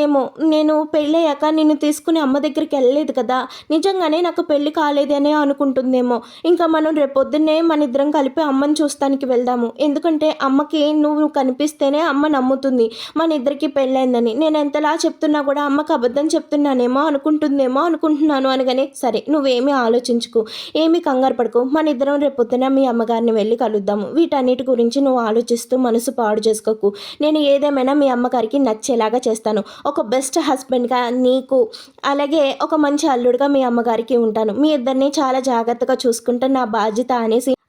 ఏమో నేను పెళ్ళయ్యాక నిన్ను తీసుకుని అమ్మ దగ్గరికి వెళ్ళలేదు కదా, నిజంగానే నాకు పెళ్ళి కాలేదు అని అనుకుంటుందేమో, ఇంకా మనం రేపొద్దున్నే మన ఇద్దరం కలిపి అమ్మని చూస్తానికి వెళ్దాము, ఎందుకంటే అమ్మకి నువ్వు కనిపిస్తేనే అమ్మ నమ్ముతుంది మన ఇద్దరికి పెళ్ళైందని, నేను ఎంతలా చెప్తున్నా కూడా అమ్మకి అబద్ధం చెప్తున్నానేమో అనుకుంటుందేమో అనుకుంటున్నాను అనగానే సరే నువ్వేమీ ఆలోచించుకు, ఏమీ కంగారు పడుకో, మన ఇద్దరం రేపొద్దున మీ అమ్మగారిని వెళ్ళి కలుద్దాము, వీటన్నిటి గురించి నువ్వు ఆలోచిస్తూ మనసు పాడు చేసుకోకు, నేను ఏదేమైనా మీ అమ్మగారికి నచ్చేలాగా చేస్తాను, ఒక బెస్ట్ హస్బెండ్గా నీకు అలాగే ఒక మంచి అల్లుడుగా మీ అమ్మగారికి ఉంటాను, మీ ఇద్దరిని చాలా జాగ్రత్తగా చూసుకుంటే నా బాధ్యత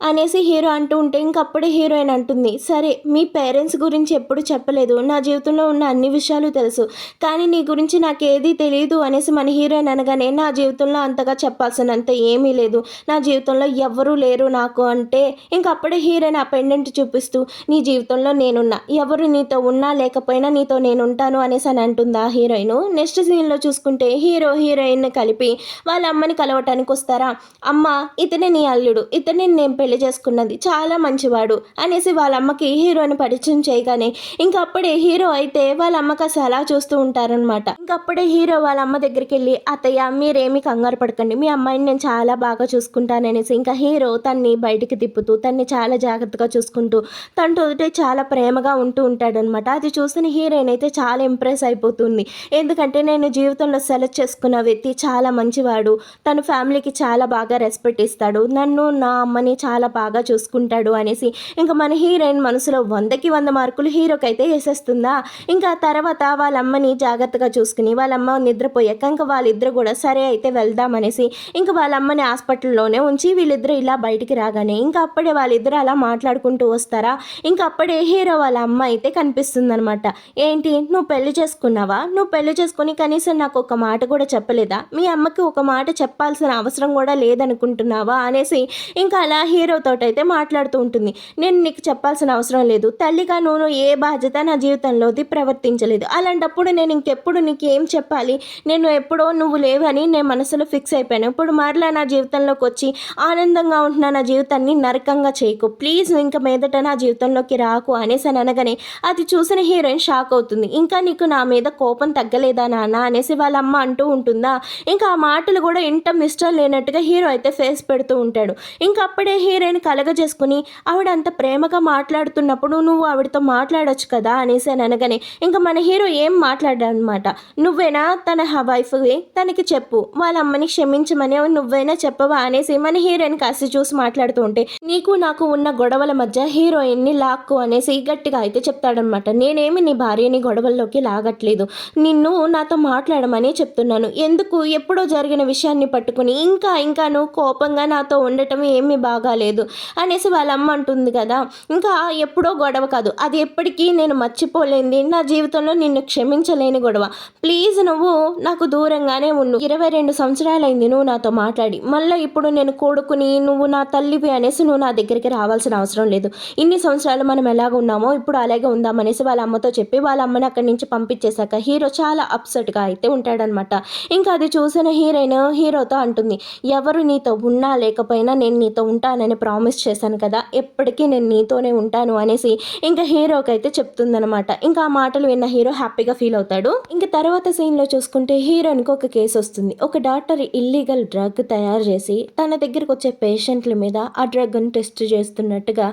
అనేసి హీరో అంటూ ఉంటే ఇంకప్పుడే హీరోయిన్ అంటుంది సరే మీ పేరెంట్స్ గురించి ఎప్పుడు చెప్పలేదు, నా జీవితంలో ఉన్న అన్ని విషయాలు తెలుసు, కానీ నీ గురించి నాకేదీ తెలియదు అనేసి మన హీరోయిన్ అనగానే నా జీవితంలో అంతగా చెప్పాల్సినంత ఏమీ లేదు, నా జీవితంలో ఎవ్వరూ లేరు నాకు అంటే ఇంకప్పుడే హీరోయిన్ ఆ పెండెంట్ చూపిస్తూ నీ జీవితంలో నేనున్నా, ఎవరు నీతో ఉన్నా లేకపోయినా నీతో నేనుంటాను అనేసి అని అంటుంది ఆ హీరోయిన్. నెక్స్ట్ సీన్లో చూసుకుంటే హీరో హీరోయిన్ కలిపి వాళ్ళ అమ్మని కలవటానికి వస్తారా, అమ్మ ఇతనే నీ అల్లుడు, ఇతనే నేను పెళ్లి చేసుకున్నది, చాలా మంచివాడు అనేసి వాళ్ళ అమ్మకి హీరోని పరిచయం చేయగానే ఇంకప్పుడే హీరో అయితే వాళ్ళ అమ్మకి అసలు అలా చూస్తూ ఉంటారనమాట. ఇంకప్పుడే హీరో వాళ్ళ అమ్మ దగ్గరికి వెళ్ళి అత్తయ్య మీరేమీ కంగారు పడకండి, మీ అమ్మాయిని నేను చాలా బాగా చూసుకుంటాననేసి ఇంకా హీరో తన్ని బయటికి తిప్పుతూ తన్ని చాలా జాగ్రత్తగా చూసుకుంటూ తనతో చాలా ప్రేమగా ఉంటూ ఉంటాడనమాట. అది చూసిన హీరోయిన్ అయితే చాలా ఇంప్రెస్ అయిపోతుంది, ఎందుకంటే నేను జీవితంలో సెలెక్ట్ చేసుకున్న వ్యక్తి చాలా మంచివాడు, తన ఫ్యామిలీకి చాలా బాగా రెస్పెక్ట్ ఇస్తాడు, నన్ను నా అమ్మని చాలా చాలా బాగా చూసుకుంటాడు అనేసి ఇంకా మన హీరోయిన్ మనసులో 100కి 100 మార్కులు హీరోకైతే వేసేస్తుందా. ఇంకా తర్వాత వాళ్ళ అమ్మని జాగ్రత్తగా చూసుకుని వాళ్ళ అమ్మ నిద్రపోయాక ఇంకా వాళ్ళిద్దరు కూడా సరే అయితే వెళ్దామనేసి ఇంకా వాళ్ళ అమ్మని హాస్పిటల్లోనే ఉంచి వీళ్ళిద్దరూ ఇలా బయటికి రాగానే ఇంకా అప్పుడే వాళ్ళిద్దరు అలా మాట్లాడుకుంటూ వస్తారా. ఇంకా అప్పుడే హీరో వాళ్ళ అమ్మ అయితే కనిపిస్తుందనమాట. ఏంటి నువ్వు పెళ్లి చేసుకున్నావా, నువ్వు పెళ్లి చేసుకుని కనీసం నాకు ఒక మాట కూడా చెప్పలేదా, మీ అమ్మకి ఒక మాట చెప్పాల్సిన అవసరం కూడా లేదనుకుంటున్నావా అనేసి ఇంకా అలా హీరోతో అయితే మాట్లాడుతూ ఉంటుంది. నేను నీకు చెప్పాల్సిన అవసరం లేదు, తల్లిగా నువ్వు ఏ బాధ్యత నా జీవితంలోది ప్రవర్తించలేదు, అలాంటప్పుడు నేను ఇంకెప్పుడు నీకు ఏం చెప్పాలి, నేను ఎప్పుడో నువ్వు లేవని నేను మనసులో ఫిక్స్ అయిపోయాను, ఇప్పుడు మరలా నా జీవితంలోకి వచ్చి ఆనందంగా ఉంటున్న నా జీవితాన్ని నరకంగా చేయకు, ప్లీజ్ ఇంకా మీదట నా జీవితంలోకి రాకు అనేసి అని అనగానే అది చూసిన హీరోయిన్ షాక్ అవుతుంది. ఇంకా నీకు నా మీద కోపం తగ్గలేదా నాన్న అనేసి వాళ్ళ అమ్మ అంటూ ఉంటుందా. ఇంకా ఆ మాటలు కూడా ఇంటం ఇష్టం లేనట్టుగా హీరో అయితే ఫేస్ పెడుతూ ఉంటాడు. ఇంకా అప్పుడే హీరోయిన్ కలగజేసుకుని ఆవిడ అంత ప్రేమగా మాట్లాడుతున్నప్పుడు నువ్వు ఆవిడతో మాట్లాడొచ్చు కదా అనేసి అని అనగానే ఇంకా మన హీరో ఏం మాట్లాడాడనమాట. నువ్వేనా తన వైఫ్వి, తనకి చెప్పు వాళ్ళ అమ్మని క్షమించమని నువ్వైనా చెప్పవా అనేసి మన హీరోయిన్ కాసి చూసి మాట్లాడుతూ ఉంటే నీకు నాకు ఉన్న గొడవల మధ్య హీరోయిన్ని లాక్కు అనేసి గట్టిగా అయితే చెప్తాడనమాట. నేనేమి నీ భార్యని గొడవల్లోకి లాగట్లేదు, నిన్ను నాతో మాట్లాడమని చెప్తున్నాను, ఎందుకు ఎప్పుడో జరిగిన విషయాన్ని పట్టుకుని ఇంకా నువ్వు కోపంగా నాతో ఉండటం ఏమీ బాగాలేదు అనేసి వాళ్ళ అమ్మ అంటుంది కదా. ఇంకా ఎప్పుడో గొడవ కాదు, అది ఎప్పటికీ నేను మర్చిపోలేంది, నా జీవితంలో నిన్ను క్షమించలేని గొడవ, ప్లీజ్ నువ్వు నాకు దూరంగానే ఉండు, 22 సంవత్సరాలైంది నువ్వు నాతో మాట్లాడి, మళ్ళీ ఇప్పుడు నేను కొడుకుని నువ్వు నా తల్లివి అనేసి నువ్వు నా దగ్గరికి రావాల్సిన అవసరం లేదు, ఇన్ని సంవత్సరాలు మనం ఎలాగ ఉన్నామో ఇప్పుడు అలాగే ఉందామనేసి వాళ్ళ అమ్మతో చెప్పి వాళ్ళ అమ్మని అక్కడి నుంచి పంపించేశాక హీరో చాలా అప్సెట్గా అయితే ఉంటాడనమాట. ఇంకా అది చూసిన హీరోయిన్ హీరోతో అంటుంది, ఎవరు నీతో ఉన్నా లేకపోయినా నేను నీతో ఉంటానని ప్రామిస్ చేశాను కదా, ఎప్పటికీ నేను నీతోనే ఉంటాను అనేసి ఇంకా హీరోకి అయితే చెప్తుందనమాట. ఇంకా ఆ మాటలు విన్న హీరో హ్యాపీగా ఫీల్ అవుతాడు. ఇంకా తర్వాత సీన్లో చూసుకుంటే హీరోయిన్కి ఒక కేసు వస్తుంది. ఒక డాక్టర్ ఇల్లీగల్ డ్రగ్ తయారు చేసి తన దగ్గరకు వచ్చే పేషెంట్ల మీద ఆ డ్రగ్ను టెస్ట్ చేస్తున్నట్టుగా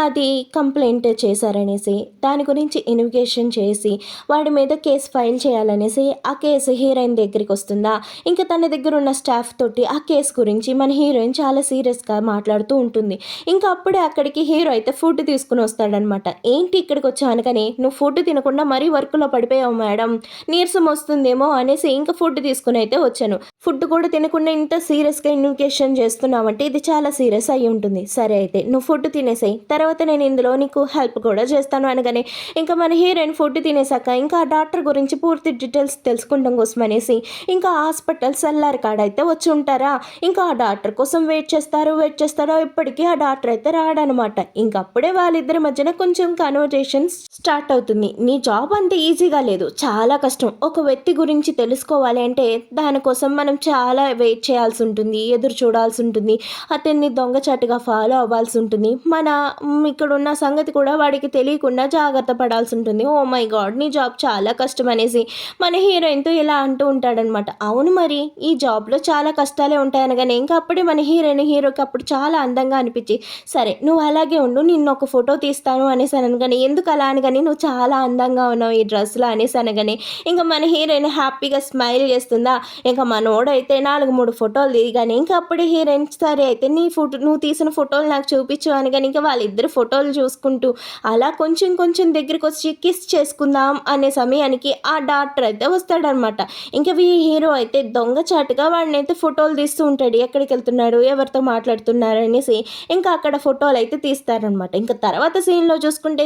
అది కంప్లైంట్ చేశారనేసి దాని గురించి ఇన్వెస్టిగేషన్ చేసి వాడి మీద కేసు ఫైల్ చేయాలనేసి ఆ కేసు హీరోయిన్ దగ్గరికి వస్తుందా. ఇంకా తన దగ్గర ఉన్న స్టాఫ్ తోటి ఆ కేసు గురించి మన హీరోయిన్ చాలా సీరియస్గా మాట్లాడుతూ ఉంటుంది. ఇంకా అప్పుడే అక్కడికి హీరో అయితే ఫుడ్ తీసుకుని వస్తాడనమాట. ఏంటి ఇక్కడికి వచ్చాను కానీ నువ్వు ఫుడ్ తినకుండా మరీ వర్క్లో పడిపోయావు మేడం, నీరసం వస్తుందేమో అనేసి ఇంకా ఫుడ్ తీసుకుని అయితే వచ్చాను, ఫుడ్ కూడా తినకుండా ఇంత సీరియస్గా ఇన్వెస్టిగేషన్ చేస్తున్నావంటే ఇది చాలా సీరియస్ అయ్యి ఉంటుంది, సరే అయితే నువ్వు ఫుడ్ తినేసాయి, తర్వాత నేను ఇందులో నీకు హెల్ప్ కూడా చేస్తాను అనగానే ఇంకా మన హీరోయిన్ ఫుడ్ తినేసాక ఇంకా ఆ డాక్టర్ గురించి పూర్తి డీటెయిల్స్ తెలుసుకుంటాం కోసం అనేసి ఇంకా హాస్పిటల్ సెల్లార్ కాడ అయితే వచ్చి ఉంటారా. ఇంకా ఆ డాక్టర్ కోసం వెయిట్ చేస్తారో ఇప్పటికీ ఆ డాక్టర్ అయితే రాడనమాట. ఇంకా అప్పుడే వాళ్ళిద్దరి మధ్యన కొంచెం కన్వర్జేషన్ స్టార్ట్ అవుతుంది. నీ జాబ్ అంత ఈజీగా లేదు, చాలా కష్టం, ఒక వ్యక్తి గురించి తెలుసుకోవాలి అంటే దానికోసం మనం చాలా వెయిట్ చేయాల్సి ఉంటుంది, ఎదురు చూడాల్సి ఉంటుంది, అతన్ని దొంగచాటుగా ఫాలో అవ్వాల్సి ఉంటుంది, మన ఇక్కడ ఉన్న సంగతి కూడా వాడికి తెలియకుండా జాగ్రత్త పడాల్సి ఉంటుంది, ఓ మై గాడ్ నీ జాబ్ చాలా కష్టం అనేసి మన హీరోయిన్తో ఇలా అంటూ ఉంటాడనమాట. అవును మరి ఈ జాబ్లో చాలా కష్టాలే ఉంటాయనగానే ఇంకా అప్పుడే మన హీరోయిన్ హీరోకి అప్పుడు చాలా అందంగా అనిపించి సరే నువ్వు అలాగే ఉండు నిన్ను ఒక ఫోటో తీస్తాను అనేసి అనగానే ఎందుకు అలా అనగానే నువ్వు చాలా అందంగా ఉన్నావు ఈ డ్రెస్లో అనేసి అనగానే ఇంకా మన హీరోయిన్ హ్యాపీగా స్మైల్ చేస్తుందా. ఇంకా మనోడైతే 4-3 ఫోటోలు దిగానే ఇంకా అప్పుడే హీరోయిన్ సరే అయితే నీ ఫోటో నువ్వు తీసిన ఫోటోలు నాకు చూపించు అనగానే ఇంకా వాళ్ళిద్దరు ఫోటోలు చూసుకుంటూ అలా కొంచెం దగ్గరికి వచ్చి కిస్ చేసుకుందాం అనే సమయానికి ఆ డాక్టర్ అయితే వస్తాడనమాట. ఇంకా హీరో అయితే దొంగచాటుగా వాడిని అయితే ఫోటోలు తీస్తూ ఉంటాడు, ఎక్కడికి వెళ్తున్నాడు ఎవరితో మాట్లాడుతున్నారు అనేసి ఇంకా అక్కడ ఫోటోలు అయితే తీస్తారనమాట. ఇంకా తర్వాత సీన్లో చూసుకుంటే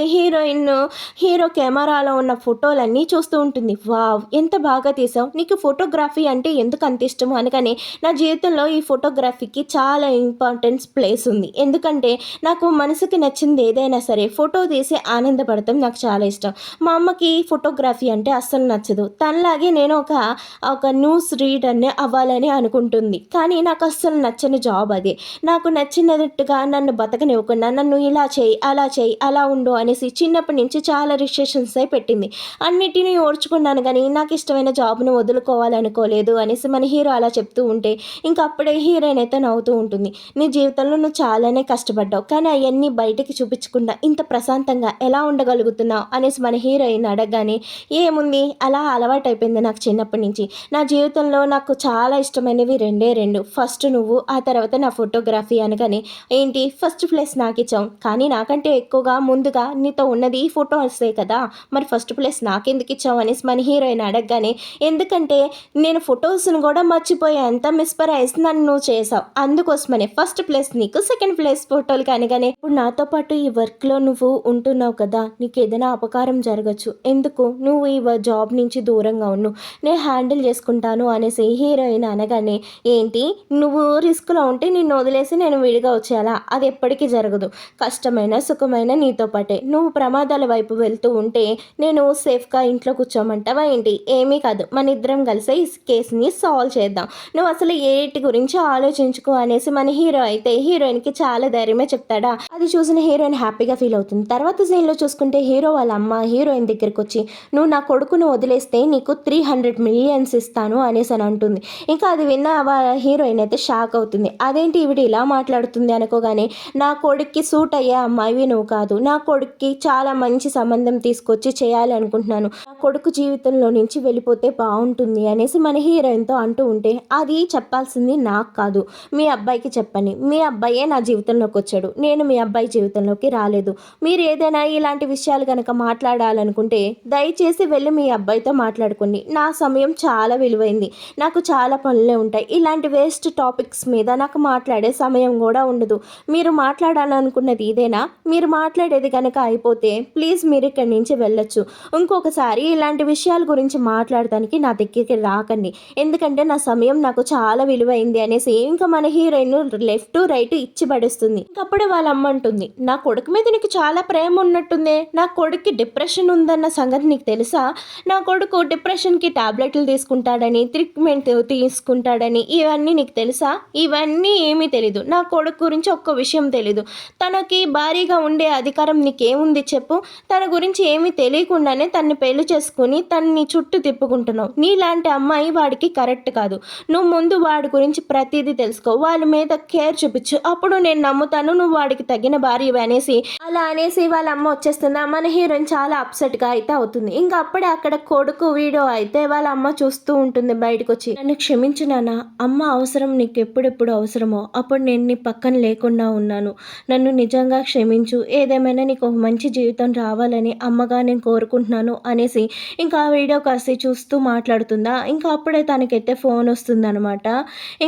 హీరో కెమెరాలో ఉన్న ఫోటోలన్నీ చూస్తూ ఉంటుంది. వావ్ ఎంత బాగా తీసావు, నీకు ఫోటోగ్రఫీ అంటే ఎందుకు అంత ఇష్టము అనగానే నా జీవితంలో ఈ ఫోటోగ్రఫీకి చాలా ఇంపార్టెన్స్ ప్లేస్ ఉంది, ఎందుకంటే నాకు మనసుకి నచ్చింది ఏదైనా సరే ఫోటో తీసి ఆనందపడతాం నాకు చాలా ఇష్టం, మా అమ్మకి ఫోటోగ్రఫీ అంటే అస్సలు నచ్చదు, తనలాగే నేను ఒక న్యూస్ రీడర్ని అవ్వాలని అనుకుంటుంది, కానీ నాకు అస్సలు నచ్చని జాబ్ అది, నాకు నచ్చినట్టుగా నన్ను బతకనివ్వకుండా నన్ను ఇలా చేయి అలా ఉండు అనేసి చిన్నప్పటి నుంచి చాలా రిస్ట్రిక్షన్స్ అయి పెట్టింది, అన్నిటినీ ఓర్చుకున్నాను కానీ నాకు ఇష్టమైన జాబ్ను వదులుకోవాలనుకోలేదు అనేసి మన హీరో అలా చెప్తూ ఉంటే ఇంకా అప్పుడే హీరోయిన్ అయితే నవ్వుతూ ఉంటుంది. నీ జీవితంలో నువ్వు చాలానే కష్టపడ్డావు కానీ అవన్నీ బయటికి చూపించకుండా ఇంత ప్రశాంతంగా ఎలా ఉండగలుగుతున్నావు అనేసి మన హీరోయిన్ అడగగానే ఏముంది అలా అలవాటైపోయింది నాకు చిన్నప్పటి నుంచి, నా జీవితంలో నాకు చాలా ఇష్టమైనవి రెండే రెండు, ఫస్ట్ నువ్వు ఆ తర్వాత నా ఫోటోగ్రఫీ అనగానే ఏంటి ఫస్ట్ ప్లేస్ నాకిచ్చావు, కానీ నాకంటే ఎక్కువగా ముందుగా నీతో ఉన్నది ఈ ఫోటోసే కదా, మరి ఫస్ట్ ప్లేస్ నాకెందుకు ఇచ్చావు అనేసి మన హీరోయిన్ అడగగానే, ఎందుకంటే నేను ఫొటోస్ను కూడా మర్చిపోయేంత మిస్పరైజ్ నన్ను నువ్వు చేసావు, అందుకోసమనే ఫస్ట్ ప్లేస్ నీకు, సెకండ్ ప్లేస్ ఫోటోలు అనగానే, ఇప్పుడు నాతో పాటు ఈ వర్క్లో నువ్వు ఉంటున్నావు కదా, నీకు ఏదైనా అపకారం జరగచ్చు, ఎందుకు నువ్వు ఈ జాబ్ నుంచి దూరంగా ఉండు, నేను హ్యాండిల్ చేసుకుంటాను అనేసి హీరోయిన్ అనగానే, ఏంటి నువ్వు రిస్క్లో ఉంటే నిన్ను వదిలేసి నేను విడిగా వచ్చేయాలా, అది ఎప్పటికీ జరగదు, కష్టమైన సుఖమైన నీతో పాటే, నువ్వు ప్రమాదాల వైపు వెళ్తూ ఉంటే నేను సేఫ్గా ఇంట్లో కూర్చోమంటావా ఏంటి, ఏమీ కాదు, మన ఇద్దరం కలిసి ఈ కేసుని సాల్వ్ చేద్దాం, నువ్వు అసలు ఏటి గురించి ఆలోచించుకో అనేసి మన హీరో అయితే హీరోయిన్కి చాలా ధైర్యమే చెప్తాడా. అది చూసిన హీరోయిన్ హ్యాపీగా ఫీల్ అవుతుంది. తర్వాత సీన్లో చూసుకుంటే హీరో వాళ్ళ అమ్మ హీరోయిన్ దగ్గరికి వచ్చి, నువ్వు నా కొడుకును వదిలేస్తే నీకు 300 మిలియన్స్ ఇస్తాను అనేసి అని అంటుంది. ఇంకా అది విన్న హీరోయిన్ అయితే షాక్ అవుతుంది. అదేంటి ఈవిడ ఇలా మాట్లాడుతుంది అనుకోగానే, నా కొడుక్కి సూట్ అయ్యే అమ్మాయివి నువ్వు కాదు, నా కొడుక్కి చాలా మంచి సంబంధం తీసుకొచ్చి చేయాలి అనుకుంటున్నాను, నా కొడుకు జీవితంలో నుంచి వెళ్ళిపోతే బాగుంటుంది అనేసి మన హీరోయిన్తో అంటూ ఉంటే, అది చెప్పాల్సింది నాకు కాదు మీ అబ్బాయికి చెప్పని, మీ అబ్బాయే నా జీవితంలోకి వచ్చాడు, నేను మీ అబ్బాయి జీవితంలోకి రాలేదు, మీరు ఏదైనా ఇలాంటి విషయాలు కనుక మాట్లాడాలనుకుంటే దయచేసి వెళ్ళి మీ అబ్బాయితో మాట్లాడుకోండి, నా సమయం చాలా విలువైంది, నాకు చాలా పనులే ఉంటాయి, ఇలాంటి వేస్ట్ టాపిక్స్ మీద నాకు మాట్లాడే సమయం కూడా ఉండదు, మీరు మాట్లాడాలనుకున్నది ఇదేనా, మీరు మాట్లాడేది కనుక అయిపోతే ప్లీజ్ మీరు ఇక్కడి నుంచి వెళ్ళొచ్చు, ఇంకొకసారి ఇలాంటి విషయాల గురించి మాట్లాడటానికి నా దగ్గరికి రాకండి, ఎందుకంటే నా సమయం నాకు చాలా విలువైంది అనేసి ఇంకా మన హీరోయిన్ లెఫ్ట్ రైట్ ఇచ్చి పడేస్తుంది. ఇంకప్పుడే వాళ్ళ అమ్మ అంటుంది, నా కొడుకు మీద నీకు చాలా ప్రేమ ఉన్నట్టుందే, నా కొడుక్కి డిప్రెషన్ ఉందన్న సంగతి నీకు తెలుసా, నా కొడుకు డిప్రెషన్కి టాబ్లెట్లు తీసుకుంటాడని, ట్రీట్మెంట్ తీసుకుంటాడని, ఇవన్నీ నీకు తెలుసా, ఇవన్నీ ఏమీ తెలీదు, నా కొడుకు గురించి ఒక్క విషయం తెలీదు, తనకి భారీగా ఉండే అధికారం నీకేముంది చెప్పు, తన గురించి ఏమీ తెలియకుండానే తన్ని పెళ్లి చేసుకుని తన్ని చుట్టూ తిప్పుకుంటున్నావు, నీలాంటి అమ్మాయి వాడికి కరెక్ట్ కాదు, నువ్వు ముందు వాడి గురించి ప్రతిదీ తెలుసుకో, వాళ్ళ మీద కేర్ చూపించు, అప్పుడు నేను నమ్ముతాను నువ్వు వాడికి తగిన భార్య అనేసి అలా అనేసి వాళ్ళ అమ్మ వచ్చేస్తుందా. మన హీరోయిన్ చాలా అప్సెట్గా అయితే అవుతుంది. ఇంకా అప్పుడే అక్కడ కొడుకు వీడియో అయితే వాళ్ళ అమ్మ చూస్తూ ఉంటుంది బయటకు వచ్చి, నన్ను క్షమించు నాన్న, అమ్మ అవసరం నీకు ఎప్పుడెప్పుడు అవసరమో అప్పుడు నేను నీ పక్కన లేకుండా ఉన్నాను, నన్ను నిజంగా క్షమించు, ఏదేమైనా నీకు ఒక మంచి జీవితం రావాలని అమ్మగా నేను కోరుకుంటున్నాను అనేసి ఇంకా ఆ వీడియో కాసి చూస్తూ మాట్లాడుతుందా. ఇంకా అప్పుడే తనకైతే ఫోన్ వస్తుందన్నమాట.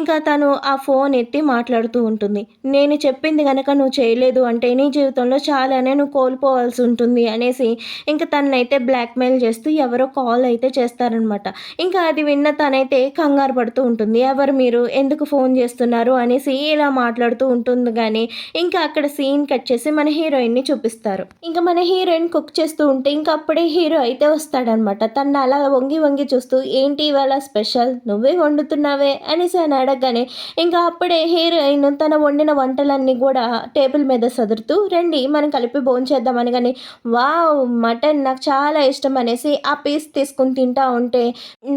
ఇంకా తను ఆ ఫోన్ ఎత్తి మాట్లాడుతూ ఉంటుంది, నేను చెప్పింది కనుక నువ్వు చేయలేదు అంటే నీ జీవితంలో చాలానే నువ్వు కోల్పోవాల్సి ఉంటుంది అనేసి ఇంకా తనైతే బ్లాక్మెయిల్ చేస్తూ ఎవరో కాల్ అయితే చేస్తారనమాట. ఇంకా అది విన్న తనైతే కంగారు పడుతూ ఉంటుంది, ఎవరు మీరు, ఎందుకు ఫోన్ చేస్తున్నారు అనేసి ఇలా మాట్లాడుతూ ఉంటుంది. కానీ ఇంకా అక్కడ సీన్ కట్ చేసి మన హీరోయిన్ని చూపిస్తారు. ఇంకా మన హీరోయిన్ కుక్ చేస్తూ ఉంటే ఇంకా అప్పుడే హీరో అయితే వస్తాడనమాట. తను అలా వంగి వంగి చూస్తూ, ఏంటి ఇవాళ స్పెషల్, నువ్వే వండుతున్నావే అనేసి అని అడగగానే ఇంకా అప్పుడే హీరోయిన్ తన వండిన వంటలన్నీ కూడా టేబుల్ మీద సదురుతూ, రండి మనం కలిపి భోంచేద్దాం అనగానే, వావ్ మటన్ నాకు చాలా ఇష్టం అనేసి ఆ పీస్ తీసుకుని తింటా ఉంటే,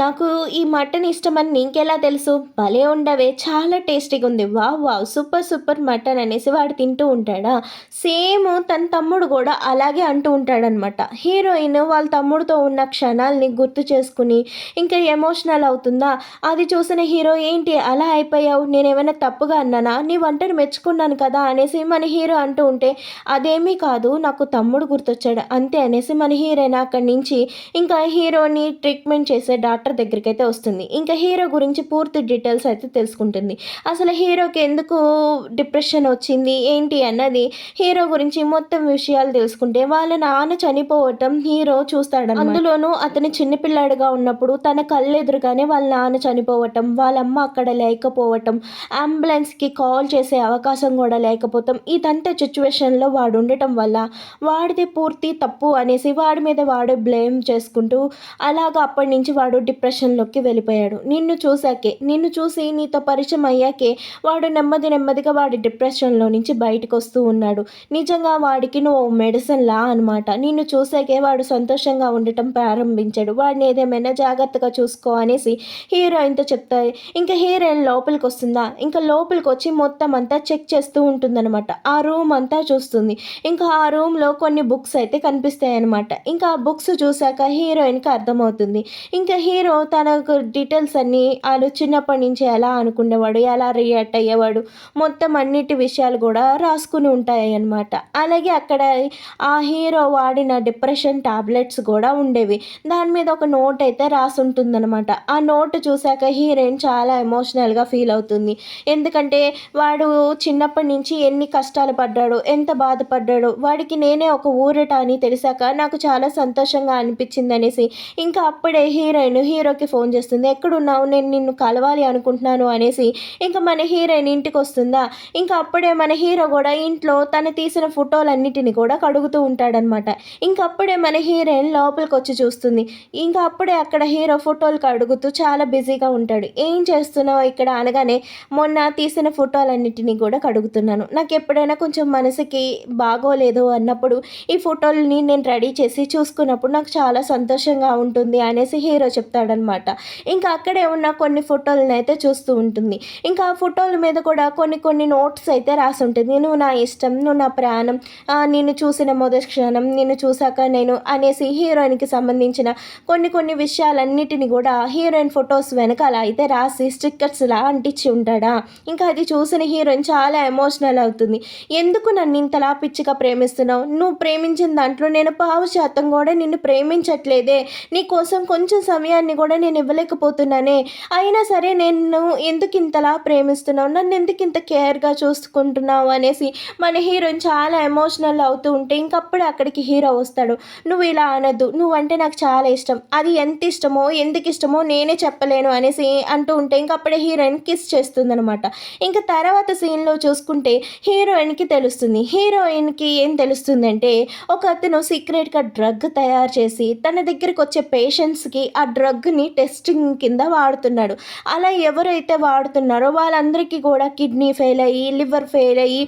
నాకు ఈ మటన్ ఇష్టమని నీకెలా తెలుసు, భలే ఉండవే, చాలా టేస్టీగా ఉంది, wow wow super super mutton అనేసి వాడు తింటూ ఉంటాడా. సేమ్ తన తమ్ముడు కూడా అలాగే అంటూ ఉంటాడనమాట. హీరోయిన్ వాళ్ళ తమ్ముడితో ఉన్న క్షణాలని గుర్తు చేసుకుని ఇంకా ఎమోషనల్ అవుతుందా. అది చూసిన హీరో, ఏంటి అలా అయిపోయావు, నేనేమైనా తప్పుగా అన్నానా, నీ వంటను మెచ్చుకున్నాను కదా అనేసి మన హీరో అంటూ ఉంటే, అదేమీ కాదు నాకు తమ్ముడు గుర్తొచ్చాడు అంతే అనేసి మన హీరోయిన్ అక్కడి నుంచి ఇంకా హీరోని ట్రీట్మెంట్ చేసే డాక్టర్ దగ్గరికి అయితే వస్తుంది. ఇంకా హీరో గురించి పూర్తి డీటెయిల్స్ అయితే తెలుసుకుంటుంది. అసలు హీరోకి ఎందుకు డిప్రెషన్ వచ్చింది ఏంటి అన్నది, హీరో గురించి మొత్తం విషయాలు తెలుసుకుంటే వాళ్ళ నాన్న చనిపోవటం హీరో చూస్తాడు. అందులోనూ అతని చిన్నపిల్లాడుగా ఉన్నప్పుడు తన కళ్ళెదురుగానే వాళ్ళ నాన్న చనిపోవటం, వాళ్ళమ్మ అక్కడ లేకపోవటం, అంబులెన్స్కి కాల్ చేసే అవకాశం కూడా లేకపోవటం, ఇదంతా సిచ్యువేషన్లో వాడు ఉండటం వల్ల వాడిదే పూర్తి తప్పు అనేసి వాడి మీద వాడు బ్లేమ్ చేసుకుంటూ అలాగా అప్పటి నుంచి వాడు డిప్రెషన్లోకి వెళ్ళిపోయాడు. నిన్ను చూసి నీతో పరిచయం అయ్యాకే వాడు నెమ్మదిగా వాడి డిప్రెషన్లో నుంచి బయటకు వస్తూ ఉన్నాడు. నిజంగా వాడికి నువ్వు మెడిసిన్ లా అనమాట. నిన్ను చూసాకే వాడు సంతోషంగా ఉండటం ప్రారంభించాడు. వాడిని ఏదేమైనా జాగ్రత్తగా చూసుకో అనేసి హీరోయిన్తో చెప్తాయి. ఇంకా హీరోయిన్ లోపలికి వస్తుందా, ఇంకా లోపలికి వచ్చి మొత్తం అంతా చెక్ చేస్తూ ఉంటుందన్నమాట. ఆ రూమ్ అంతా చూస్తుంది. ఇంకా ఆ రూమ్లో కొన్ని బుక్స్ అయితే కనిపిస్తాయి అనమాట. ఇంకా ఆ బుక్స్ చూశాక హీరోయిన్కి అర్థమవుతుంది. ఇంకా హీరో తనకు డీటెయిల్స్ అన్నీ వాళ్ళు చిన్నప్పటి నుంచి ఎలా అనుకునేవాడు, ఎలా రియాక్ట్ అయ్యేవాడు, మొత్తం మొత్తం అన్నిటి విషయాలు కూడా రాసుకుని ఉంటాయి అన్నమాట. అలాగే అక్కడ ఆ హీరో వాడిన డిప్రెషన్ టాబ్లెట్స్ కూడా ఉండేవి. దాని మీద ఒక నోట్ అయితే రాసి ఉంటుందన్నమాట. ఆ నోట్ చూసాక హీరోయిన్ చాలా ఎమోషనల్‌గా ఫీల్ అవుతుంది. ఎందుకంటే వాడు చిన్నప్పటి నుంచి ఎన్ని కష్టాలు పడ్డాడో, ఎంత బాధపడ్డాడో, వాడికి నేనే ఒక ఊరట అని తెలిసాక నాకు చాలా సంతోషంగా అనిపించిందనేసి ఇంకా అప్పుడే హీరోయిన్ హీరోకి ఫోన్ చేస్తుంది. ఎక్కడున్నావు? నేను నిన్ను కలవాలి అనుకుంటున్నాను అనేసి ఇంక మన హీరోయిన్ ఇంటికొస్తుందా, ఇంకా అప్పుడే మన హీరో కూడా ఇంట్లో తను తీసిన ఫోటోలన్నిటిని కూడా కడుగుతూ ఉంటాడనమాట. ఇంకప్పుడే మన హీరోయిన్ లోపలికొచ్చి చూస్తుంది. ఇంకా అప్పుడే అక్కడ హీరో ఫోటోలు కడుగుతూ చాలా బిజీగా ఉంటాడు. ఏం చేస్తున్నావు ఇక్కడ అనగానే, మొన్న తీసిన ఫోటోలన్నిటిని కూడా కడుగుతున్నాను. నాకెప్పుడైనా కొంచెం మనసుకి బాగోలేదు అన్నప్పుడు ఈ ఫోటోలని నేను రెడీ చేసి చూసుకున్నప్పుడు నాకు చాలా సంతోషంగా ఉంటుంది అనేసి హీరో చెప్తాడనమాట. ఇంకా అక్కడే ఉన్న కొన్ని ఫోటోలను అయితే చూస్తూ ఉంటుంది. ఇంకా ఆ ఫోటోల మీద కూడా కొన్ని కొన్ని నోట్స్ అయితే రాసి ఉంటుంది. నువ్వు నా ఇష్టం, నువ్వు నా ప్రాణం, నిన్ను చూసిన మొదటి క్షణం, నిన్ను చూసాక నేను అనేసి హీరోయిన్కి సంబంధించిన కొన్ని కొన్ని విషయాలన్నిటిని కూడా హీరోయిన్ ఫొటోస్ వెనకాల అయితే రాసి స్టిక్కర్స్లా అంటించి ఉంటాడా. ఇంకా అది చూసిన హీరోయిన్ చాలా ఎమోషనల్ అవుతుంది. ఎందుకు నన్ను ఇంతలా పిచ్చిగా ప్రేమిస్తున్నావు? నువ్వు ప్రేమించిన దాంట్లో నేను పావు శాతం కూడా నిన్ను ప్రేమించట్లేదే. నీ కోసం కొంచెం సమయాన్ని కూడా నేను ఇవ్వలేకపోతున్నానే. అయినా సరే నేను ఎందుకు ఇంతలా ప్రేమిస్తున్నావు? నన్ను ఎందుకు ఇంత కేర్గా చూసుకుంటున్నావు అనేసి మన హీరోయిన్ చాలా ఎమోషనల్ అవుతూ ఉంటే ఇంకప్పుడే అక్కడికి హీరో వస్తాడు. నువ్వు ఇలా అనొద్దు, నువ్వంటే నాకు చాలా ఇష్టం, అది ఎంత ఇష్టమో ఎందుకు ఇష్టమో నేనే చెప్పలేను అనేసి అంటూ ఉంటే ఇంకప్పుడే హీరోయిన్ కిస్ చేస్తుందనమాట. ఇంకా తర్వాత సీన్లో చూసుకుంటే హీరోయిన్కి తెలుస్తుంది. హీరోయిన్కి ఏం తెలుస్తుందంటే ఒక అతను సీక్రెట్గా డ్రగ్ తయారు చేసి తన దగ్గరికి వచ్చే పేషెంట్స్కి ఆ డ్రగ్ని టెస్టింగ్ కింద వాడుతున్నాడు. అలా ఎవరైతే వాడుతున్నారో వాళ్ళందరికీ కూడా కిడ్నీ ఫెయిల్ అయ్యి, లివర్ ఫెయిల్ అయ్యి,